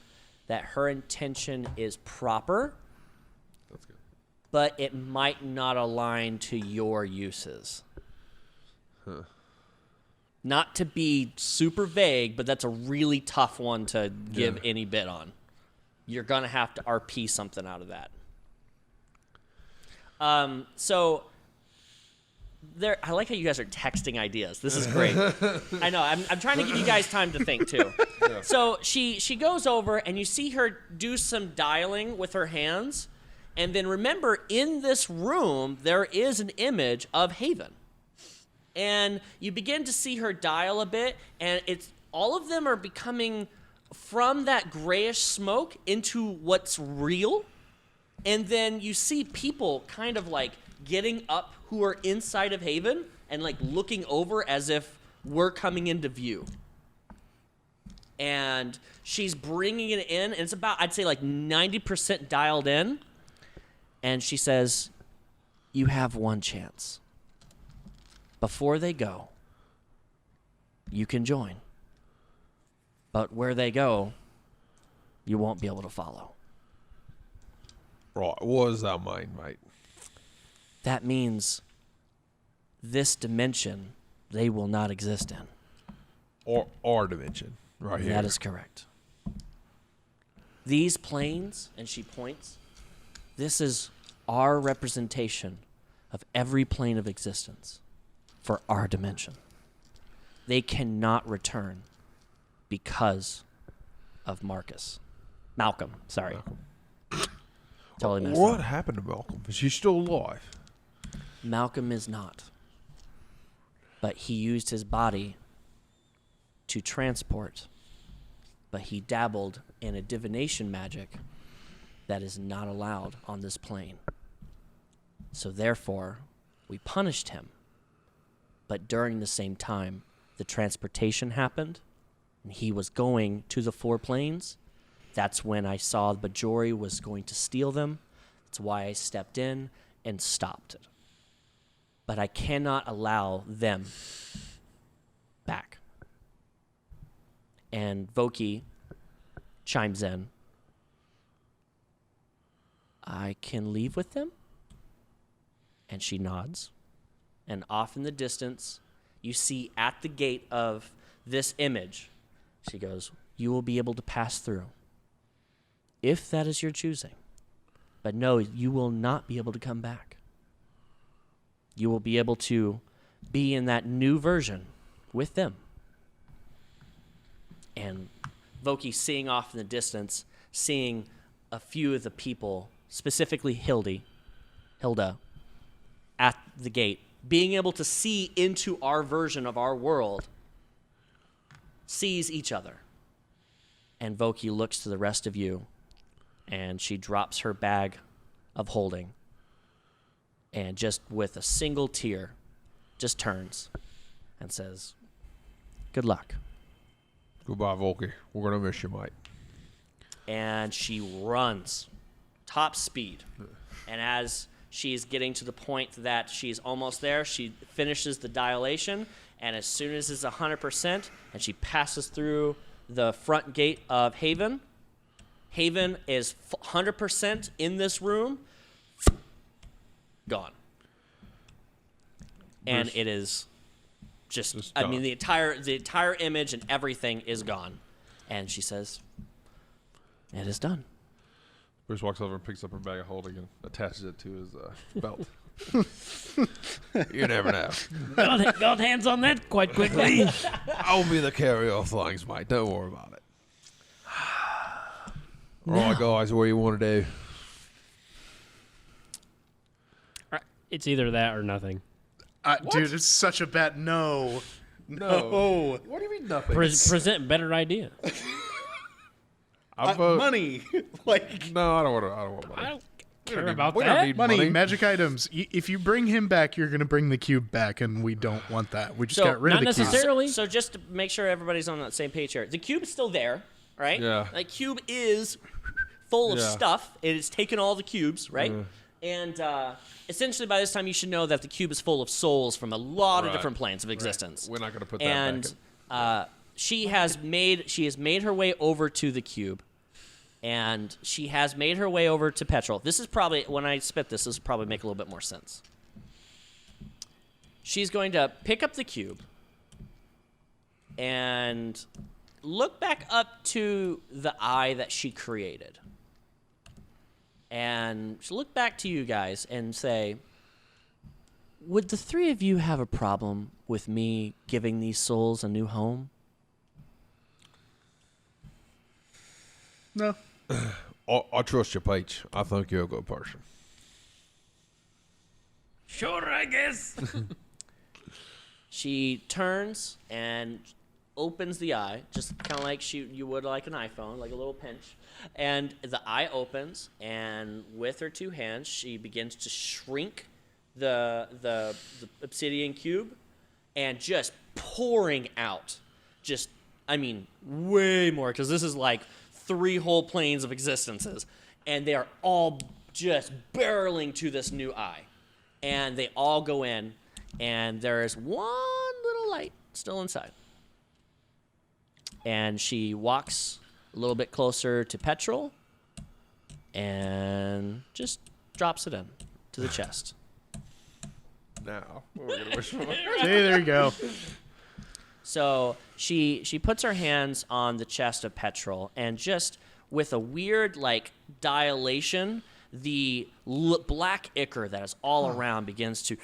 [SPEAKER 1] that her intention is proper,
[SPEAKER 2] That's good.
[SPEAKER 1] but it might not align to your uses. Not to be super vague, but that's a really tough one to give any bit on. You're going to have to RP something out of that. So there, I like how you guys are texting ideas. This is great. I know. I'm trying to give you guys time to think too. So she goes over and you see her do some dialing with her hands, and then remember in this room there is an image of Haven, and you begin to see her dial a bit, and it's all of them are becoming from that grayish smoke into what's real. And then you see people kind of like getting up who are inside of Haven and like looking over as if we're coming into view. And she's bringing it in, and it's about, I'd say, like 90% dialed in. And she says, you have one chance. Before they go, you can join. But where they go, you won't be able to follow.
[SPEAKER 2] Right. What does that mean, mate?
[SPEAKER 1] That means this dimension they will not exist in.
[SPEAKER 2] Or our dimension, right here.
[SPEAKER 1] That is correct. These planes, and she points, this is our representation of every plane of existence for our dimension. They cannot return because of Malcolm, sorry.
[SPEAKER 2] Malcolm.
[SPEAKER 1] Totally messed
[SPEAKER 2] What
[SPEAKER 1] up.
[SPEAKER 2] happened to Malcolm? Is he still alive?
[SPEAKER 1] Malcolm is not. But he used his body to transport. But he dabbled in a divination magic that is not allowed on this plane. So therefore, we punished him. But during the same time, the transportation happened, and he was going to the 4 planes. That's when I saw Bajori was going to steal them. That's why I stepped in and stopped it. But I cannot allow them back. And Voquis chimes in. I can leave with them? And she nods. And off in the distance, you see at the gate of this image, she goes, you will be able to pass through, if that is your choosing. But no, you will not be able to come back. You will be able to be in that new version with them. And Voquis, seeing off in the distance, seeing a few of the people, specifically Hilda, at the gate, being able to see into our version of our world, sees each other. And Voquis looks to the rest of you, and she drops her bag of holding, and just with a single tear, just turns and says, good luck.
[SPEAKER 2] Goodbye, Voquis. We're going to miss you, mate.
[SPEAKER 1] And she runs top speed. And as she's getting to the point that she's almost there, she finishes the dilation, and as soon as it's 100%, and she passes through the front gate of Haven, Haven is 100% in this room, gone. And it is just I mean, the entire image and everything is gone. And she says, it is done.
[SPEAKER 2] Bruce walks over and picks up her bag of holding and attaches it to his belt. You never know.
[SPEAKER 4] Got hands on that quite quickly.
[SPEAKER 2] I'll be the carrier of things, mate. Don't worry about it. All right, guys, what do you want to do?
[SPEAKER 4] It's either that or nothing.
[SPEAKER 3] Dude, it's such a bad no.
[SPEAKER 2] No. What do you mean nothing?
[SPEAKER 4] Present better idea.
[SPEAKER 3] Money. Like,
[SPEAKER 2] no, I don't want money.
[SPEAKER 4] I don't care about
[SPEAKER 2] we don't
[SPEAKER 4] that.
[SPEAKER 2] need
[SPEAKER 3] money, magic items. If you bring him back, you're going to bring the cube back, and we don't want that. We just got rid of
[SPEAKER 4] not
[SPEAKER 3] the cube.
[SPEAKER 4] necessarily.
[SPEAKER 1] So just to make sure everybody's on that same page here, the cube is still there, right?
[SPEAKER 2] Yeah.
[SPEAKER 1] The cube is full of
[SPEAKER 2] Yeah.
[SPEAKER 1] stuff. It has taken all the cubes, right? And essentially, by this time, you should know that the cube is full of souls from a lot of
[SPEAKER 2] Right.
[SPEAKER 1] different planes of existence.
[SPEAKER 2] We're not going to put that
[SPEAKER 1] And
[SPEAKER 2] back in.
[SPEAKER 1] she has made her way over to the cube, and she has made her way over to Petrol. This is probably, when I spit this will probably make a little bit more sense. She's going to pick up the cube and look back up to the eye that she created. And she'll look back to you guys and say, would the three of you have a problem with me giving these souls a new home?
[SPEAKER 3] No.
[SPEAKER 2] I trust you, Peach. I think you're a good person.
[SPEAKER 4] Sure, I guess.
[SPEAKER 1] She turns and opens the eye, just kind of like you would like an iPhone, like a little pinch. And the eye opens, and with her two hands, she begins to shrink the obsidian cube, and just pouring out, way more, because this is like 3 whole planes of existences, and they are all just barreling to this new eye. And they all go in, and there is one little light still inside. And she walks a little bit closer to Petrol and just drops it in to the chest.
[SPEAKER 2] Now, what are we gonna wish for?
[SPEAKER 3] See, there you go.
[SPEAKER 1] So she puts her hands on the chest of Petrol, and just with a weird dilation, the black ichor that is all around begins to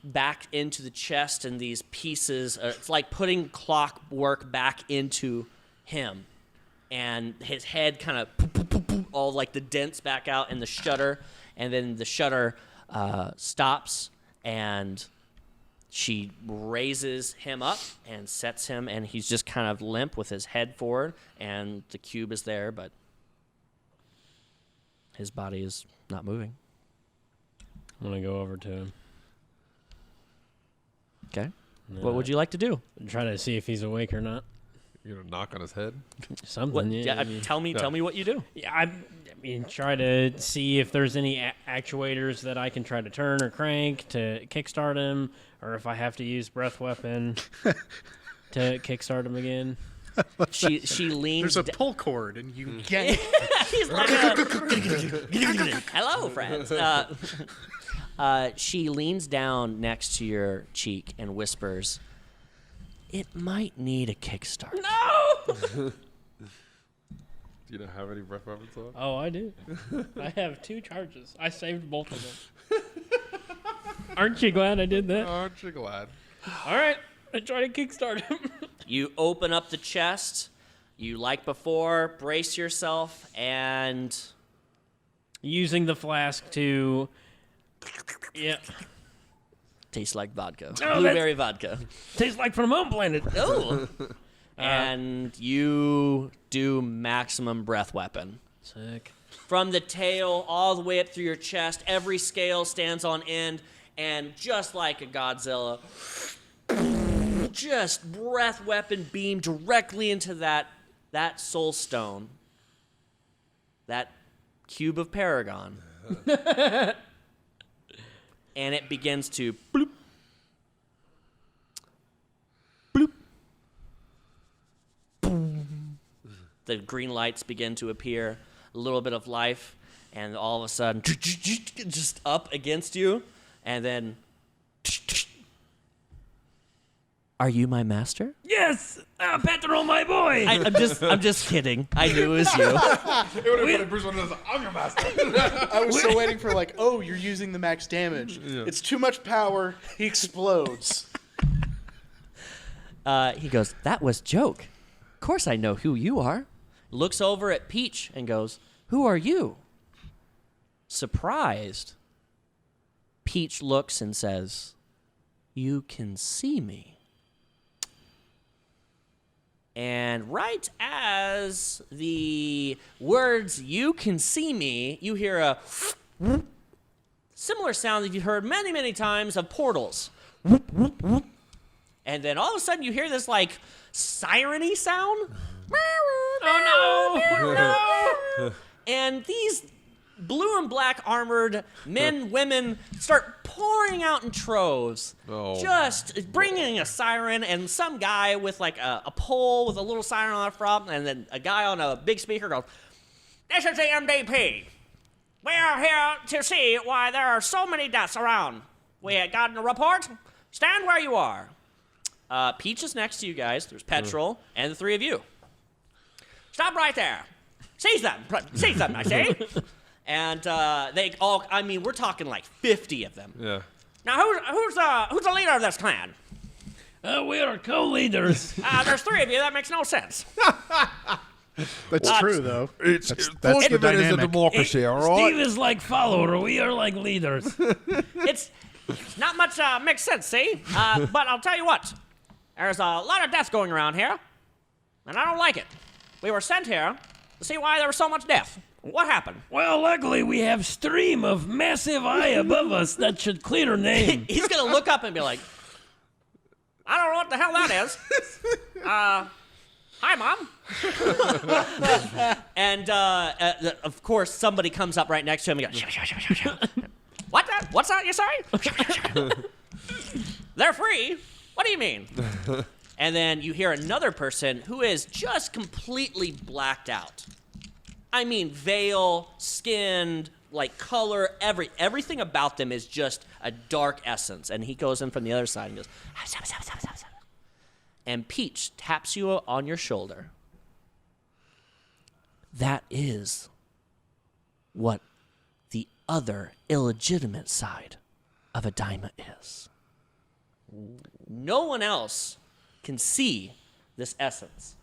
[SPEAKER 1] back into the chest, and these pieces, it's like putting clockwork back into him, and his head kind of all like the dents back out in the shutter, and then the shutter stops, and she raises him up and sets him, and he's just kind of limp with his head forward, and the cube is there, but His body is not moving.
[SPEAKER 4] I'm gonna go over to him.
[SPEAKER 1] Okay. What would you like to do?
[SPEAKER 4] Try to see if he's awake or not.
[SPEAKER 2] You're gonna knock on his head.
[SPEAKER 4] Something.
[SPEAKER 1] What?
[SPEAKER 4] Yeah.
[SPEAKER 1] Yeah, tell me what you do.
[SPEAKER 4] Yeah, I mean, try to see if there's any actuators that I can try to turn or crank to kickstart him, or if I have to use breath weapon to kickstart him again.
[SPEAKER 1] She leans.
[SPEAKER 3] There's a pull cord, and you get
[SPEAKER 1] He's like, hello, friends. She leans down next to your cheek and whispers, "It might need a kickstart."
[SPEAKER 4] No!
[SPEAKER 2] Do you not have any breath weapons on?
[SPEAKER 4] Oh, I do. I have 2 charges. I saved both of them. Aren't you glad I did that?
[SPEAKER 2] Aren't you glad?
[SPEAKER 4] All right, I try to kickstart him.
[SPEAKER 1] You open up the chest. You, like before, brace yourself, and
[SPEAKER 4] Using the flask to... Yeah.
[SPEAKER 1] tastes like vodka.
[SPEAKER 4] Oh,
[SPEAKER 1] Blueberry vodka.
[SPEAKER 4] Tastes like from home planet.
[SPEAKER 1] Oh. And you do maximum breath weapon.
[SPEAKER 4] Sick.
[SPEAKER 1] From the tail all the way up through your chest, every scale stands on end, and just like a Godzilla, just breath weapon beam directly into that soul stone, that cube of Paragon. And it begins to bloop, bloop, boom. The green lights begin to appear, a little bit of life, and all of a sudden, just up against you, and then, are you my master?
[SPEAKER 4] Yes! Patron, my boy!
[SPEAKER 1] I'm just kidding. I knew it was you.
[SPEAKER 2] It would have been Bruce Wayne was like, I'm your master.
[SPEAKER 3] I was so waiting for like, oh, you're using the max damage.
[SPEAKER 2] Yeah.
[SPEAKER 3] It's too much power. He explodes.
[SPEAKER 1] He goes, that was joke. Of course I know who you are. Looks over at Peach and goes, who are you? Surprised, Peach looks and says, you can see me. And right as the words, you can see me, you hear a similar sound that you've heard many, many times of portals. And then all of a sudden you hear this like siren-y sound. Oh no! And these blue and black armored men, women start pouring out in troves, just bringing a siren, and some guy with like a pole with a little siren on the front, and then a guy on a big speaker goes, "This is the MDP. We are here to see why there are so many deaths around. We have gotten a report. Stand where you are." Peach is next to you guys. There's Petrol and the 3 of you. Stop right there. Seize them. Seize them, I say. And they all, I mean, we're talking like 50 of them.
[SPEAKER 2] Yeah.
[SPEAKER 1] Now, who's the leader of this clan?
[SPEAKER 4] We are co-leaders.
[SPEAKER 1] There's 3 of you. That makes no sense.
[SPEAKER 3] That's true, though.
[SPEAKER 2] It's
[SPEAKER 3] That's
[SPEAKER 2] think
[SPEAKER 3] the
[SPEAKER 2] of it as a
[SPEAKER 3] dynamic.
[SPEAKER 2] democracy, all right?
[SPEAKER 4] Steve is like follower. We are like leaders.
[SPEAKER 1] It's not much makes sense, see? But I'll tell you what. There's a lot of death going around here, and I don't like it. We were sent here to see why there was so much death. What happened?
[SPEAKER 4] Well, luckily we have stream of massive eye above us that should clear our name.
[SPEAKER 1] He's gonna look up and be like, I don't know what the hell that is. Hi, Mom. And of course, somebody comes up right next to him and goes, What? What's that? You sorry? They're free. What do you mean? And then you hear another person who is just completely blacked out. I mean, veil, skinned, like color, everything about them is just a dark essence. And he goes in from the other side and goes, and Peach taps you on your shoulder. That is what the other illegitimate side of a daima is. No one else can see this essence.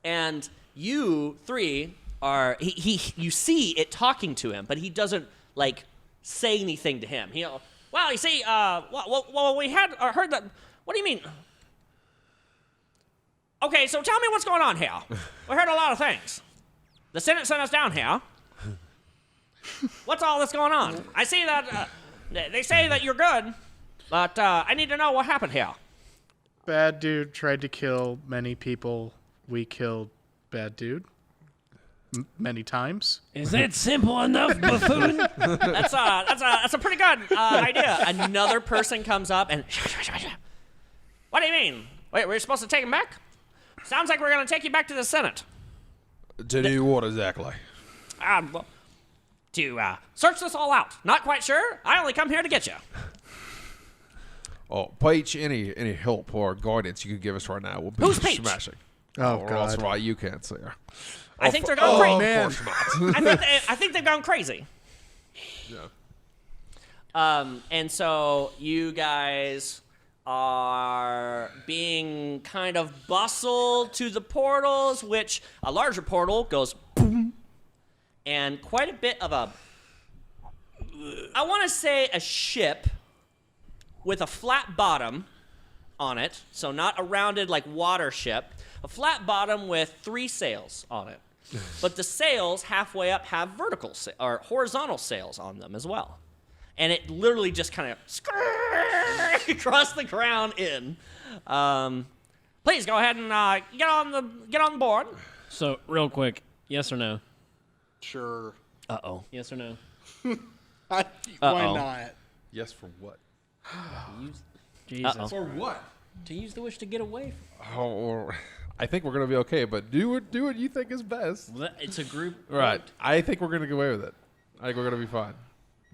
[SPEAKER 1] And you 3 are, you see it talking to him, but he doesn't, like, say anything to him. Well, you see, we had heard that, what do you mean? Okay, so tell me what's going on here. We heard a lot of things. The Senate sent us down here. What's all this going on? I see that they say that you're good, but I need to know what happened here.
[SPEAKER 3] Bad dude tried to kill many people. We killed bad dude many times.
[SPEAKER 4] Is that simple enough, buffoon?
[SPEAKER 1] That's a pretty good idea. Another person comes up and, what do you mean? Wait, we're supposed to take him back? Sounds like we're gonna take you back to the Senate.
[SPEAKER 2] To do what exactly?
[SPEAKER 1] Well, to search this all out. Not quite sure. I only come here to get you.
[SPEAKER 2] Oh, Peach, any help or guidance you could give us right now will be
[SPEAKER 1] Who's Peach?
[SPEAKER 2] smashing.
[SPEAKER 3] Oh,
[SPEAKER 2] or
[SPEAKER 3] God.
[SPEAKER 2] else, right, you can't see her.
[SPEAKER 1] I think they're going crazy.
[SPEAKER 3] man.
[SPEAKER 2] Of course not.
[SPEAKER 1] I think they've gone crazy.
[SPEAKER 2] Yeah.
[SPEAKER 1] And so you guys are being kind of bustled to the portals, which a larger portal goes boom, and quite a bit of I want to say a ship with a flat bottom on it, so not a rounded like water ship, a flat bottom with 3 sails on it. But the sails halfway up have vertical or horizontal sails on them as well. And it literally just kind of across the ground in. Please go ahead and get on board.
[SPEAKER 4] So, real quick, yes or no?
[SPEAKER 3] Sure.
[SPEAKER 1] Uh-oh.
[SPEAKER 4] Yes or no?
[SPEAKER 3] Why not?
[SPEAKER 2] Yes, for what?
[SPEAKER 4] Jesus.
[SPEAKER 1] Uh-oh.
[SPEAKER 2] For what?
[SPEAKER 4] To use the wish to get away from.
[SPEAKER 2] Oh, I think we're gonna be okay, but do what you think is best.
[SPEAKER 4] It's a group.
[SPEAKER 2] Right. I think we're gonna get away with it. I think we're gonna be fine.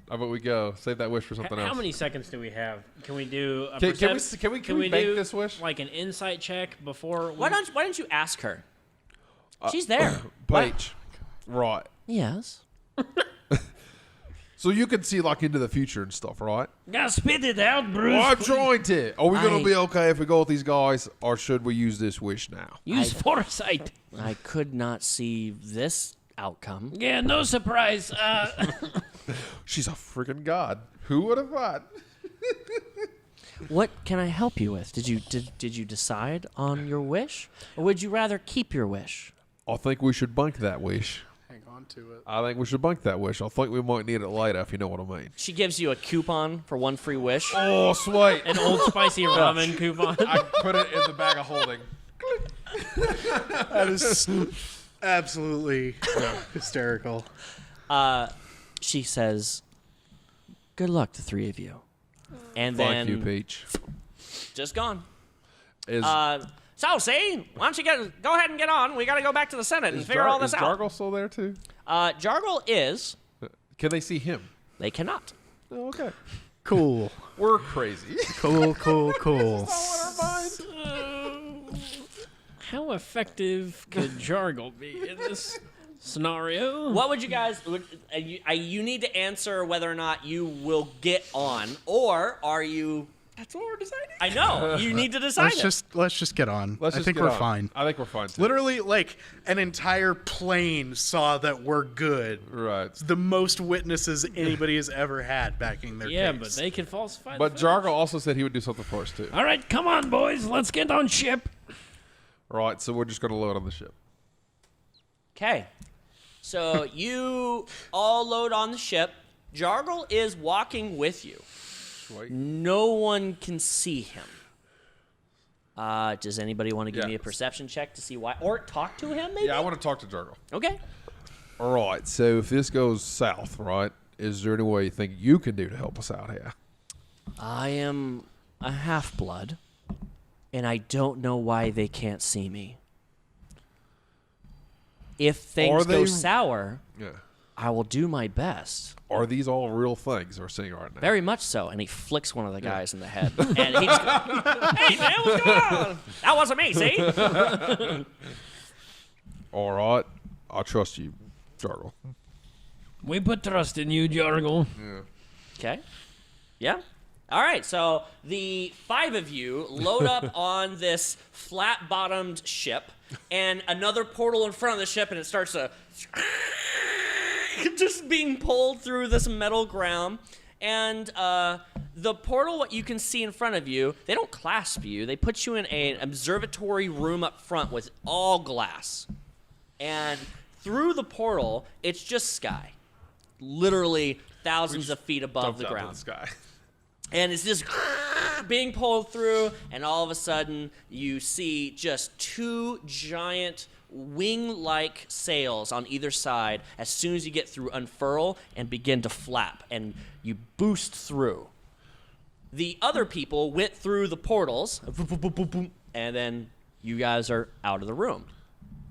[SPEAKER 2] How about we go? Save that wish for something else.
[SPEAKER 4] How many seconds do we have? Can we do a
[SPEAKER 2] Can we bank
[SPEAKER 4] do
[SPEAKER 2] this wish?
[SPEAKER 4] like an insight check before?
[SPEAKER 1] Why don't you ask her? She's there.
[SPEAKER 2] Peach. Right.
[SPEAKER 1] Yes.
[SPEAKER 2] So you can see like into the future and stuff, right?
[SPEAKER 4] Gotta spit it out, Bruce.
[SPEAKER 2] Well, I'm trying to. Are we gonna
[SPEAKER 1] I-
[SPEAKER 2] be okay if we go with these guys, or should we use this wish now?
[SPEAKER 4] Use foresight.
[SPEAKER 1] I could not see this outcome.
[SPEAKER 4] Yeah, no surprise.
[SPEAKER 2] She's a freaking god. Who would have thought?
[SPEAKER 1] What can I help you with? Did you decide on your wish, or would you rather keep your wish?
[SPEAKER 2] I think we should bank that wish.
[SPEAKER 3] Hang on to it.
[SPEAKER 2] I think we should bank that wish. I think we might need it later, if you know what I mean.
[SPEAKER 1] She gives you a coupon for 1 free wish.
[SPEAKER 2] Oh, sweet.
[SPEAKER 4] An old spicy ramen coupon.
[SPEAKER 2] I put it in the bag of holding.
[SPEAKER 3] That is absolutely hysterical.
[SPEAKER 1] She says, "Good luck, the 3 of you," and then
[SPEAKER 2] Thank you, Peach.
[SPEAKER 1] just gone.
[SPEAKER 2] Is,
[SPEAKER 1] So, see, why don't you go ahead and get on? We got to go back to the Senate and figure all this out.
[SPEAKER 2] Is Jargle still there, too?
[SPEAKER 1] Jargle is.
[SPEAKER 2] Can they see him?
[SPEAKER 1] They cannot.
[SPEAKER 2] Oh, okay.
[SPEAKER 3] Cool.
[SPEAKER 2] We're crazy.
[SPEAKER 3] Cool.
[SPEAKER 4] How effective could Jargle be in this scenario?
[SPEAKER 1] What would you guys? You need to answer whether or not you will get on, or are you?
[SPEAKER 3] That's what we're deciding.
[SPEAKER 1] I know you need to decide.
[SPEAKER 3] Let's just get on. I think we're fine.
[SPEAKER 2] I think we're fine, too.
[SPEAKER 3] Literally, like, an entire plane saw that we're good.
[SPEAKER 2] Right.
[SPEAKER 3] It's the most witnesses anybody has ever had backing their
[SPEAKER 4] Yeah,
[SPEAKER 3] case.
[SPEAKER 4] but they could falsify.
[SPEAKER 2] But
[SPEAKER 4] the facts.
[SPEAKER 2] Jargle also said he would do something for us, too.
[SPEAKER 4] All right, come on, boys. Let's get on ship.
[SPEAKER 2] Right, so we're just going to load on the ship.
[SPEAKER 1] Okay, so you all load on the ship. Jargle is walking with you.
[SPEAKER 2] Sweet.
[SPEAKER 1] No one can see him. Does anybody want to give
[SPEAKER 2] Yeah.
[SPEAKER 1] me a perception check to see why, or talk to him? Maybe.
[SPEAKER 2] Yeah, I want to talk to Jargle.
[SPEAKER 1] Okay.
[SPEAKER 2] All right, so if this goes south, right, is there any way you think you can do to help us out here?
[SPEAKER 1] I am a half-blood, and I don't know why they can't see me. If things
[SPEAKER 2] Are they-
[SPEAKER 1] go sour,
[SPEAKER 2] Yeah.
[SPEAKER 1] I will do my best.
[SPEAKER 2] Are these all real things we're seeing right now?
[SPEAKER 1] Very much so. And he flicks one of the guys in the head. And he just goes, "Hey, man, what's going on? That wasn't me, see?"
[SPEAKER 2] All right, I trust you, Jargle.
[SPEAKER 4] We put trust in you, Jargle.
[SPEAKER 2] Yeah.
[SPEAKER 1] Okay. Yeah. All right. So the 5 of you load up on this flat-bottomed ship, and another portal in front of the ship, and it starts to just being pulled through this metal ground. And the portal, what you can see in front of you, they don't clasp you. They put you in an observatory room up front with all glass. And through the portal, it's just sky. literally thousands of feet above
[SPEAKER 2] Dumped
[SPEAKER 1] the
[SPEAKER 2] out to
[SPEAKER 1] ground.
[SPEAKER 2] the sky.
[SPEAKER 1] And it's just being pulled through, and all of a sudden you see just two giant wing-like sails on either side. As soon as you get through, unfurl and begin to flap, and you boost through. The other people went through the portals, and then you guys are out of the room.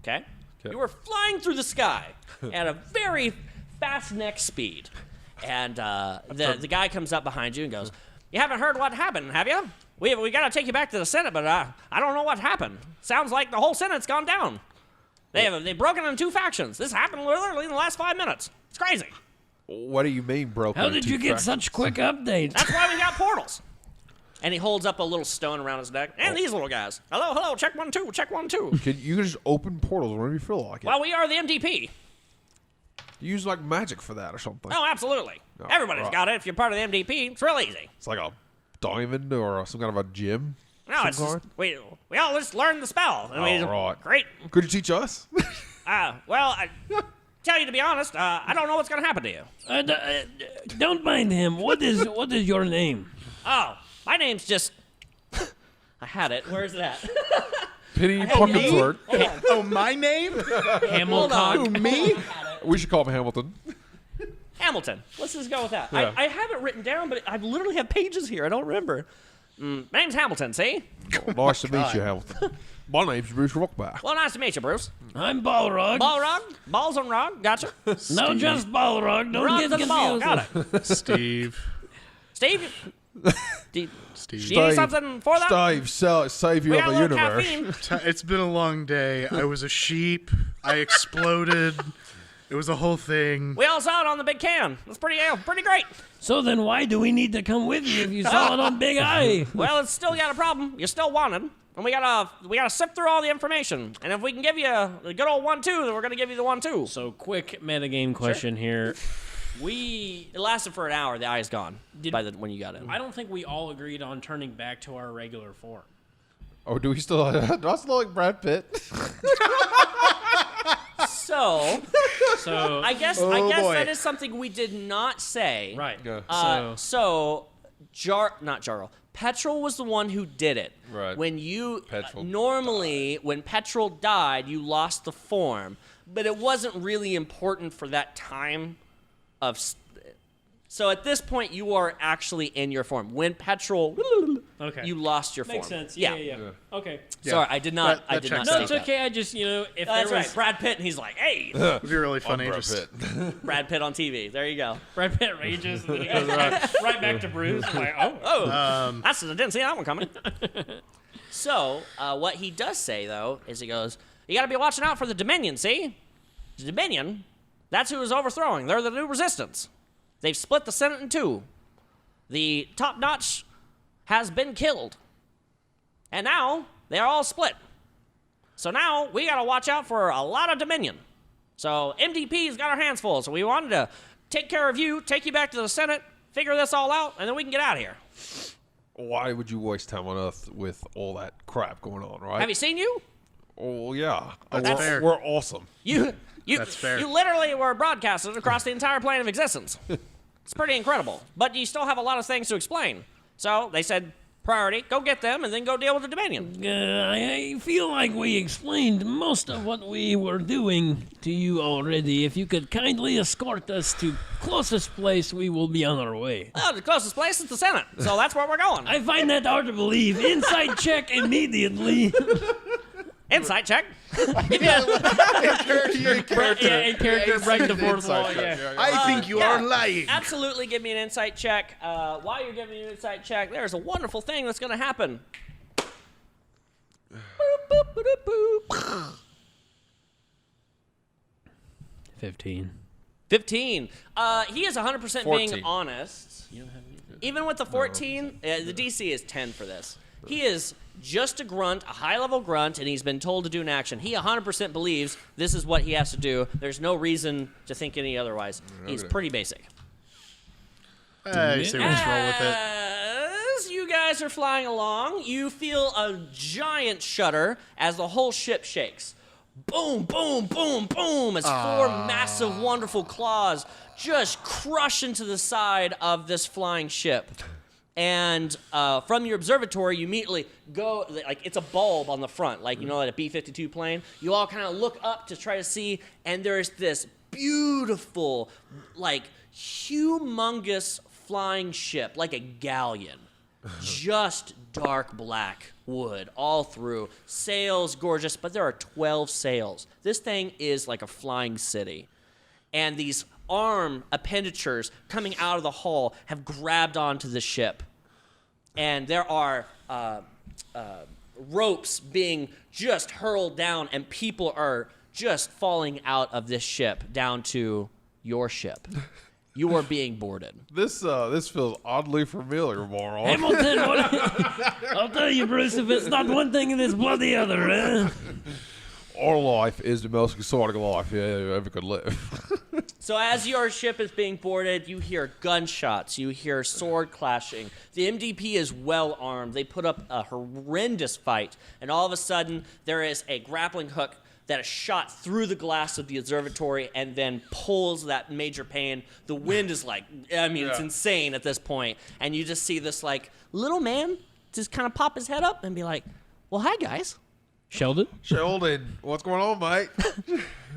[SPEAKER 1] Okay? You were flying through the sky at a very fast neck speed. And the guy comes up behind you and goes, "You haven't heard what happened, have you? We got to take you back to the Senate, but I don't know what happened. Sounds like the whole Senate's gone down. They've broken into two factions. This happened literally in the last 5 minutes. It's crazy.
[SPEAKER 2] What do you mean, broken?
[SPEAKER 4] How did you get such quick updates?
[SPEAKER 1] That's why we got portals." And he holds up a little stone around his neck. And these little guys. Hello, check 1, 2, check 1, 2.
[SPEAKER 2] You can just open portals whenever you feel like it.
[SPEAKER 1] Well, we are the MDP.
[SPEAKER 2] You use like magic for that or something.
[SPEAKER 1] Oh, absolutely.
[SPEAKER 2] Oh,
[SPEAKER 1] Everybody's
[SPEAKER 2] right.
[SPEAKER 1] got it if you're part of the MDP. It's real easy.
[SPEAKER 2] It's like a diamond or some kind of a gem.
[SPEAKER 1] No, it's just, we all just learned the spell. And we just,
[SPEAKER 2] right.
[SPEAKER 1] Great.
[SPEAKER 2] Could you teach us?
[SPEAKER 1] Well, I tell you to be honest, I don't know what's going to happen to you.
[SPEAKER 4] Don't mind him. What is your name?
[SPEAKER 1] Oh, my name's just... I had it. Where's that?
[SPEAKER 2] Penny Pumpkinsword.
[SPEAKER 3] Oh, my name?
[SPEAKER 1] Hold on.
[SPEAKER 3] Who, me?
[SPEAKER 2] We should call him Hamilton.
[SPEAKER 1] Hamilton. Let's just go with that.
[SPEAKER 2] Yeah.
[SPEAKER 1] I have it written down, but I literally have pages here. I don't remember. My name's Hamilton, see?
[SPEAKER 2] Nice to meet you, Hamilton. My name's Bruce Rockback.
[SPEAKER 1] Well, nice to meet you, Bruce.
[SPEAKER 4] I'm Balrog.
[SPEAKER 1] Balrog? Balls on Rog? Gotcha.
[SPEAKER 4] No, just Balrog. Don't
[SPEAKER 1] Rog
[SPEAKER 4] get
[SPEAKER 1] to the ball.
[SPEAKER 4] confused.
[SPEAKER 1] Got it.
[SPEAKER 3] Steve.
[SPEAKER 1] Steve? Do
[SPEAKER 3] Steve.
[SPEAKER 1] you need something for that?
[SPEAKER 2] Steve, savior
[SPEAKER 1] We
[SPEAKER 2] of
[SPEAKER 1] got a
[SPEAKER 2] the
[SPEAKER 1] little
[SPEAKER 2] universe.
[SPEAKER 1] caffeine.
[SPEAKER 3] It's been a long day. I was a sheep. I exploded. It was a whole thing.
[SPEAKER 1] We all saw it on the big can. It's pretty great.
[SPEAKER 4] So then why do we need to come with you if you saw it on Big Eye?
[SPEAKER 1] Well, it's still got a problem. You're still wanted, and we gotta sift through all the information. And if we can give you the good old 1-2, then we're gonna give you the 1-2.
[SPEAKER 4] So quick metagame question here.
[SPEAKER 1] It lasted for an hour. The eye is gone when you got in.
[SPEAKER 5] I don't think we all agreed on turning back to our regular form.
[SPEAKER 2] Oh, do I still like Brad Pitt?
[SPEAKER 1] So
[SPEAKER 5] So
[SPEAKER 1] I guess
[SPEAKER 3] boy.
[SPEAKER 1] that is something we did not say.
[SPEAKER 5] right.
[SPEAKER 2] Yeah.
[SPEAKER 1] Not Jarl. Petrol was the one who did it.
[SPEAKER 2] Right.
[SPEAKER 1] When you
[SPEAKER 2] Petrol
[SPEAKER 1] normally when Petrol died, you lost the form, but it wasn't really important for that time of. So at this point, you are actually in your form. When Petrol,
[SPEAKER 5] Okay.
[SPEAKER 1] you lost your
[SPEAKER 5] Makes
[SPEAKER 1] form.
[SPEAKER 5] sense. Yeah. Okay.
[SPEAKER 1] Sorry, I did not.
[SPEAKER 3] That
[SPEAKER 1] I did not.
[SPEAKER 3] checks
[SPEAKER 1] say
[SPEAKER 5] No, it's
[SPEAKER 1] that.
[SPEAKER 5] okay. I just, if
[SPEAKER 1] That's
[SPEAKER 5] there was
[SPEAKER 1] right. Brad Pitt, and he's like, "Hey,
[SPEAKER 3] It'd be really funny.
[SPEAKER 2] Brad
[SPEAKER 3] Just
[SPEAKER 2] Pitt.
[SPEAKER 1] Brad Pitt on TV." There you go.
[SPEAKER 5] Brad Pitt rages, and then he goes right back to Bruce. I'm like, oh.
[SPEAKER 1] Oh, I didn't see that one coming. So, what he does say, though, is he goes, "You got to be watching out for the Dominion, see? The Dominion, that's who is overthrowing. They're the new resistance. They've split the Senate in two. The top notch has been killed. And now, they're all split. So now, we got to watch out for a lot of Dominion. So, MDP's got our hands full, so we wanted to take care of you, take you back to the Senate, figure this all out, and then we can get out of here.
[SPEAKER 2] Why would you waste time on Earth with all that crap going on, right?
[SPEAKER 1] Have you seen you?
[SPEAKER 2] Oh, yeah.
[SPEAKER 3] That's
[SPEAKER 2] we're,
[SPEAKER 3] fair.
[SPEAKER 2] we're awesome.
[SPEAKER 1] You
[SPEAKER 3] That's fair.
[SPEAKER 1] You literally were broadcasted across the entire plane of existence. It's pretty incredible. But you still have a lot of things to explain. So they said, priority, go get them and then go deal with the Dominion.
[SPEAKER 4] I feel like we explained most of what we were doing to you already. If you could kindly escort us to closest place, we will be on our way.
[SPEAKER 1] Well, the closest place is the Senate, so that's where we're going.
[SPEAKER 4] I find that hard to believe. Inside check immediately.
[SPEAKER 1] Insight check.
[SPEAKER 4] Yeah, in character, break the fourth wall. Yeah.
[SPEAKER 3] I think you are lying.
[SPEAKER 1] Absolutely give me an insight check. While you're giving me an insight check, there's a wonderful thing that's going to happen. Boop, boop, boop, boop.
[SPEAKER 4] 15.
[SPEAKER 1] 15. He is 100% being
[SPEAKER 2] 14.
[SPEAKER 1] honest. Even with the 14, the DC is 10 for this. He is just a grunt, a high-level grunt, and he's been told to do an action. He 100% believes this is what he has to do. There's no reason to think any otherwise. He's pretty basic.
[SPEAKER 3] I say we just roll with it.
[SPEAKER 1] As you guys are flying along, you feel a giant shudder as the whole ship shakes. boom, boom, boom, boom, as four massive, wonderful claws just crush into the side of this flying ship. And from your observatory, you immediately go, like, it's a bulb on the front, like, like a B-52 plane. You all kind of look up to try to see, and there's this beautiful, like, humongous flying ship, like a galleon. Just dark black wood all through. Sails, gorgeous, but there are 12 sails. This thing is like a flying city. And these arm appendagers coming out of the hull have grabbed onto the ship. And there are ropes being just hurled down, and people are just falling out of this ship down to your ship. You are being boarded.
[SPEAKER 2] This feels oddly familiar, Balrog.
[SPEAKER 4] Hamilton, I'll tell you, Bruce, if it's not one thing, it is blood the other, eh?
[SPEAKER 2] Our life is the most exotic life you ever could live.
[SPEAKER 1] So as your ship is being boarded, you hear gunshots, you hear sword clashing. The MDP is well armed. They put up a horrendous fight, and all of a sudden there is a grappling hook that is shot through the glass of the observatory and then pulls that major pane. The wind is like, it's insane at this point. And you just see this, like, little man just kind of pop his head up and be like, well, hi, guys.
[SPEAKER 4] Sheldon?
[SPEAKER 2] Sheldon, what's going on, mate?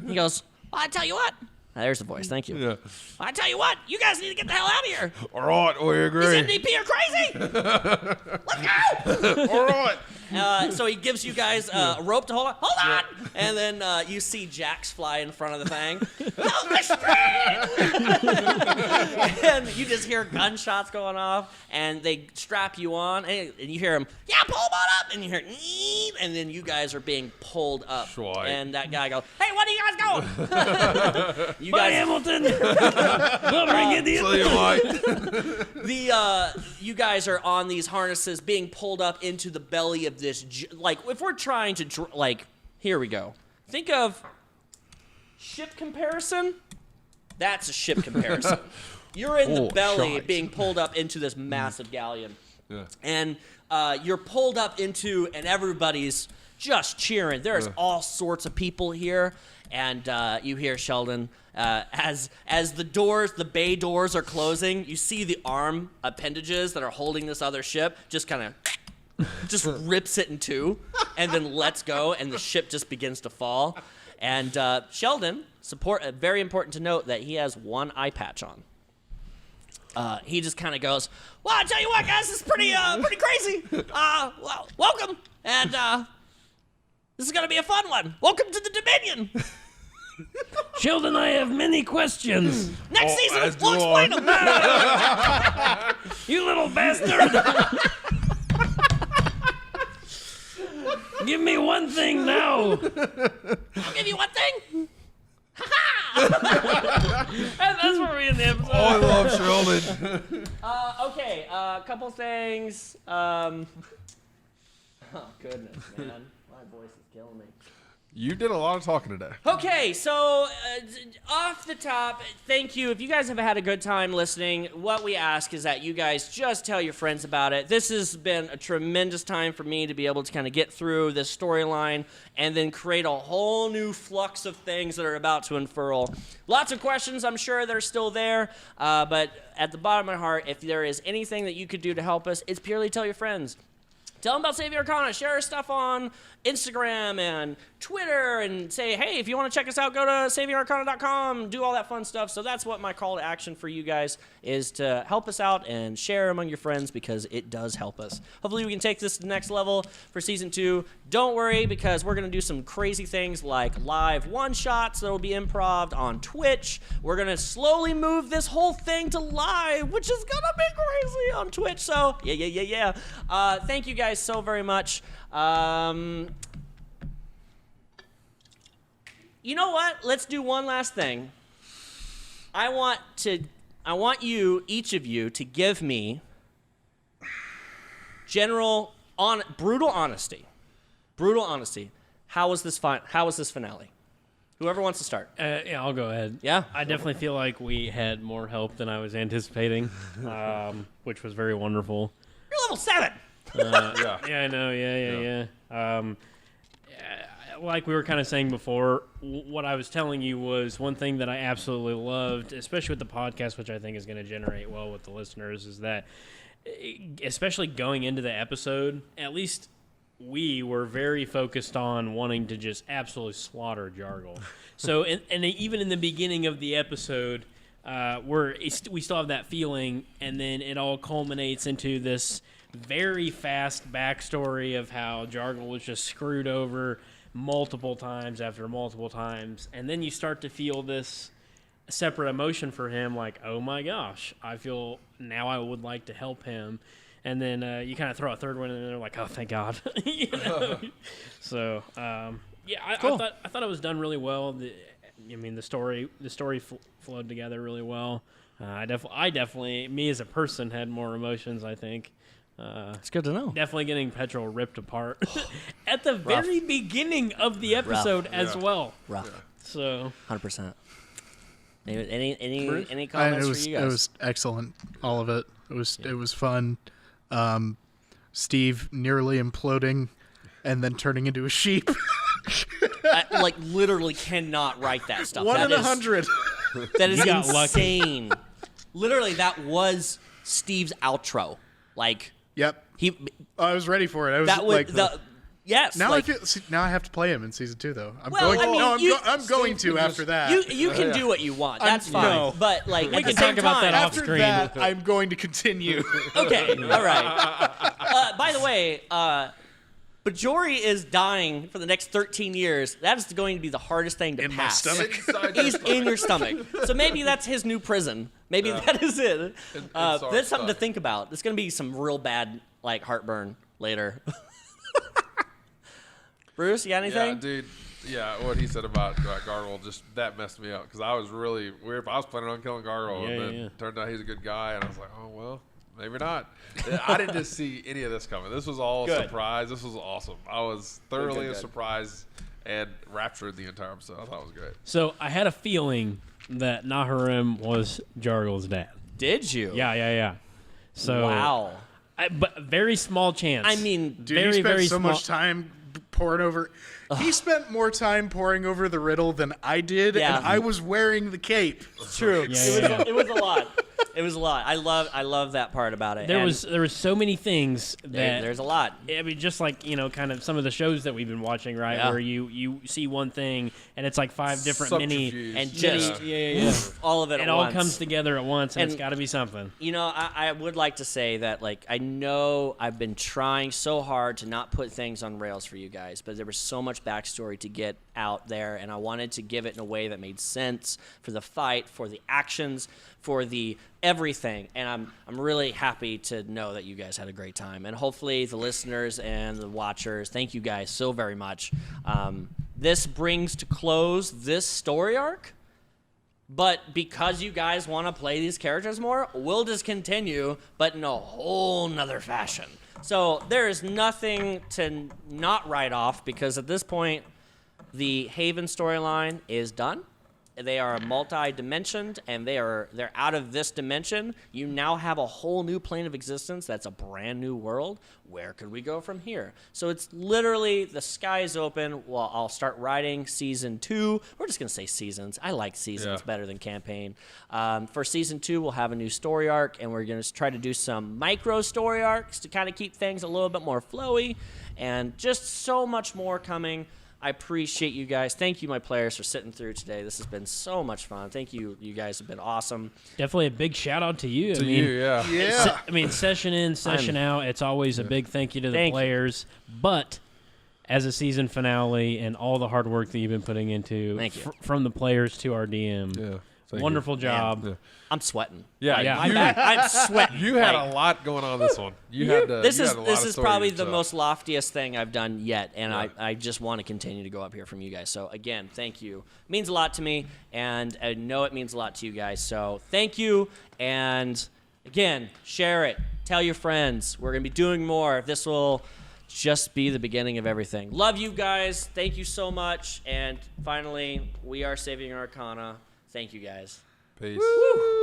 [SPEAKER 1] He goes, well, I tell you what. There's the voice. Thank you.
[SPEAKER 2] Yeah.
[SPEAKER 1] I tell you what, you guys need to get the hell out of here.
[SPEAKER 2] All right, we agree.
[SPEAKER 1] These MDP are crazy. Let's go.
[SPEAKER 2] All right.
[SPEAKER 1] So he gives you guys a rope to hold on. Hold on. And then you see Jax fly in front of the thing. And you just hear gunshots going off, and they strap you on, and you hear them, yeah, pull them on up. And you hear, nee, and then you guys are being pulled up.
[SPEAKER 2] Schweig.
[SPEAKER 1] And that guy goes, hey, what are you guys going? You
[SPEAKER 4] Bye,
[SPEAKER 1] guys,
[SPEAKER 4] Hamilton. Blubbering idiot.
[SPEAKER 2] See you, mate.
[SPEAKER 1] you guys are on these harnesses being pulled up into the belly of this, like, if we're trying to, like, here we go. Think of ship comparison. That's a ship comparison. You're in the belly
[SPEAKER 2] shite.
[SPEAKER 1] being pulled up into this massive galleon.
[SPEAKER 2] Yeah.
[SPEAKER 1] And you're pulled up into, and everybody's just cheering. There's all sorts of people here. And you hear Sheldon, as the bay doors are closing, you see the arm appendages that are holding this other ship just kind of just rips it in two and then lets go, and the ship just begins to fall. And Sheldon, very important to note that he has one eye patch on. He just kind of goes, well, I tell you what, guys, this is pretty crazy. Well, welcome, and this is going to be a fun one. Welcome to the Dominion.
[SPEAKER 4] Sheldon, I have many questions.
[SPEAKER 1] Next season,
[SPEAKER 2] as
[SPEAKER 1] we'll
[SPEAKER 2] do
[SPEAKER 1] explain
[SPEAKER 2] I.
[SPEAKER 1] them.
[SPEAKER 4] You little bastard. Give me one thing now.
[SPEAKER 1] I'll give you one thing.
[SPEAKER 5] And that's where we end the episode.
[SPEAKER 2] Oh, I love Sheldon.
[SPEAKER 1] Okay, a couple things. Oh, goodness, man. My voice is killing me.
[SPEAKER 2] You did a lot of talking today.
[SPEAKER 1] Okay, so off the top, thank you. If you guys have had a good time listening, what we ask is that you guys just tell your friends about it. This has been a tremendous time for me to be able to kind of get through this storyline and then create a whole new flux of things that are about to unfurl. Lots of questions, I'm sure, that are still there, but at the bottom of my heart, if there is anything that you could do to help us, it's purely tell your friends. Tell them about Save Your Arcana. Share our stuff on Instagram and Twitter and say, hey, if you want to check us out, go to SaveYourArcana.com, do all that fun stuff. So that's what my call to action for you guys is, to help us out and share among your friends, because it does help us. Hopefully we can take this to the next level for Season 2. Don't worry, because we're going to do some crazy things like live one-shots that will be improv on Twitch. We're going to slowly move this whole thing to live, which is going to be crazy on Twitch. So, yeah. Thank you guys so very much. You know what? Let's do one last thing. I want you, each of you, to give me brutal honesty. Brutal honesty. How was this finale? Whoever wants to start.
[SPEAKER 4] Yeah, I'll go ahead.
[SPEAKER 1] Yeah?
[SPEAKER 4] I definitely feel like we had more help than I was anticipating, which was very wonderful.
[SPEAKER 1] You're level 7.
[SPEAKER 2] Yeah.
[SPEAKER 4] Yeah, I know. Yeah. like we were kind of saying before, what I was telling you was one thing that I absolutely loved, especially with the podcast, which I think is going to generate well with the listeners, is that especially going into the episode, at least we were very focused on wanting to just absolutely slaughter Jargle. So, and even in the beginning of the episode, we still have that feeling, and then it all culminates into this very fast backstory of how Jargle was just screwed over multiple times after multiple times, and then you start to feel this separate emotion for him, like, oh my gosh, I feel now I would like to help him, and then you kind of throw a third one in there, like, oh thank God, you know? So cool. I thought it was done really well. The story flowed together really well. I definitely, me as a person, had more emotions, I think.
[SPEAKER 1] It's good to know.
[SPEAKER 4] Definitely getting Petrol ripped apart at the very beginning of the episode as well.
[SPEAKER 1] Rough.
[SPEAKER 4] Yeah. So
[SPEAKER 1] 100%. Any comments for you guys?
[SPEAKER 3] It was excellent, all of it. It was fun. Steve nearly imploding and then turning into a sheep.
[SPEAKER 1] I, literally cannot write that stuff.
[SPEAKER 3] 1 in 100.
[SPEAKER 1] That is
[SPEAKER 4] got
[SPEAKER 1] insane. Literally, that was Steve's outro.
[SPEAKER 3] Yep. I was ready for it. I was
[SPEAKER 1] that was yes.
[SPEAKER 3] Now now I have to play him in season 2 though. I'm going to after that.
[SPEAKER 1] You can do what you want. That's fine.
[SPEAKER 3] No.
[SPEAKER 1] But
[SPEAKER 4] we
[SPEAKER 1] at
[SPEAKER 4] can
[SPEAKER 1] the
[SPEAKER 4] talk
[SPEAKER 1] same
[SPEAKER 4] about
[SPEAKER 1] time,
[SPEAKER 4] that off
[SPEAKER 3] After
[SPEAKER 4] screen.
[SPEAKER 3] that, I'm going to continue.
[SPEAKER 1] Okay. All right. By the way, Bajori is dying for the next 13 years. That is going to be the hardest thing to
[SPEAKER 3] In my
[SPEAKER 1] pass.
[SPEAKER 3] stomach.
[SPEAKER 1] He's in your stomach. So maybe that's his new prison. Maybe that is it. That's something to think about. There's going to be some real bad heartburn later. Bruce, you got anything?
[SPEAKER 2] Yeah, dude. Yeah, what he said about Gargle, just that messed me up because I was really weird. I was planning on killing Gargle, and then turned out he's a good guy, and I was like, oh well, maybe not. I didn't just see any of this coming. This was all a surprise. This was awesome. I was thoroughly surprised and raptured the entire episode. I thought it was great.
[SPEAKER 4] So I had a feeling that Naharim was Jargle's dad.
[SPEAKER 1] Did you?
[SPEAKER 4] Yeah. So
[SPEAKER 1] wow.
[SPEAKER 4] But very small chance.
[SPEAKER 1] I mean,
[SPEAKER 3] Dude,
[SPEAKER 4] very,
[SPEAKER 3] he spent
[SPEAKER 4] very
[SPEAKER 3] so
[SPEAKER 4] small.
[SPEAKER 3] much time pouring over. He spent more time pouring over the riddle than I did,
[SPEAKER 1] Yeah.
[SPEAKER 3] and I was wearing the cape.
[SPEAKER 1] It's true.
[SPEAKER 4] Yeah.
[SPEAKER 1] It was a lot. It was a lot. I love that part about it.
[SPEAKER 4] There
[SPEAKER 1] And
[SPEAKER 4] was so many things that
[SPEAKER 1] there's a lot.
[SPEAKER 4] I mean, just like, kind of some of the shows that we've been watching, right?
[SPEAKER 1] Yeah.
[SPEAKER 4] Where you see one thing and it's like 5 different mini,
[SPEAKER 2] Subterfuge.
[SPEAKER 1] And just all of it
[SPEAKER 4] it
[SPEAKER 1] at
[SPEAKER 4] all
[SPEAKER 1] once.
[SPEAKER 4] comes together at once, and it's
[SPEAKER 1] And-
[SPEAKER 4] got to be something.
[SPEAKER 1] I would like to say that, I know I've been trying so hard to not put things on rails for you guys, but there was so much backstory to get out there, and I wanted to give it in a way that made sense for the fight, for the actions, for the everything. And I'm really happy to know that you guys had a great time. And hopefully the listeners and the watchers, thank you guys so very much. This brings to close this story arc. But because you guys want to play these characters more, we'll just continue, but in a whole nother fashion. So there is nothing to not write off, because at this point, the Haven storyline is done. They are multi-dimensioned, and they're out of this dimension. You now have a whole new plane of existence. That's a brand new world. Where could we go from here? So it's literally the sky is open. Well, I'll start writing season 2. We're just gonna say seasons. I like seasons better than campaign. For season 2, we'll have a new story arc, and we're gonna try to do some micro story arcs to kind of keep things a little bit more flowy, and just so much more coming. I appreciate you guys. Thank you, my players, for sitting through today. This has been so much fun. Thank you. You guys have been awesome.
[SPEAKER 4] Definitely a big shout out to you.
[SPEAKER 3] Yeah.
[SPEAKER 4] Session in, session out. It's always a big thank you to the players. But as a season finale and all the hard work that you've been putting into, from the players to our DM, wonderful job.
[SPEAKER 2] Yeah.
[SPEAKER 1] I'm sweating.
[SPEAKER 2] I'm
[SPEAKER 1] sweating.
[SPEAKER 2] You had a lot going on this one.
[SPEAKER 1] This is probably the
[SPEAKER 2] most.
[SPEAKER 1] most loftiest thing I've done yet, and I just want to continue to go up here from you guys. So again, thank you. It means a lot to me, and I know it means a lot to you guys. So thank you, and again, share it. Tell your friends. We're gonna be doing more. This will just be the beginning of everything. Love you guys. Thank you so much. And finally, we are saving Arcana. Thank you guys.
[SPEAKER 2] Peace.
[SPEAKER 3] Woo!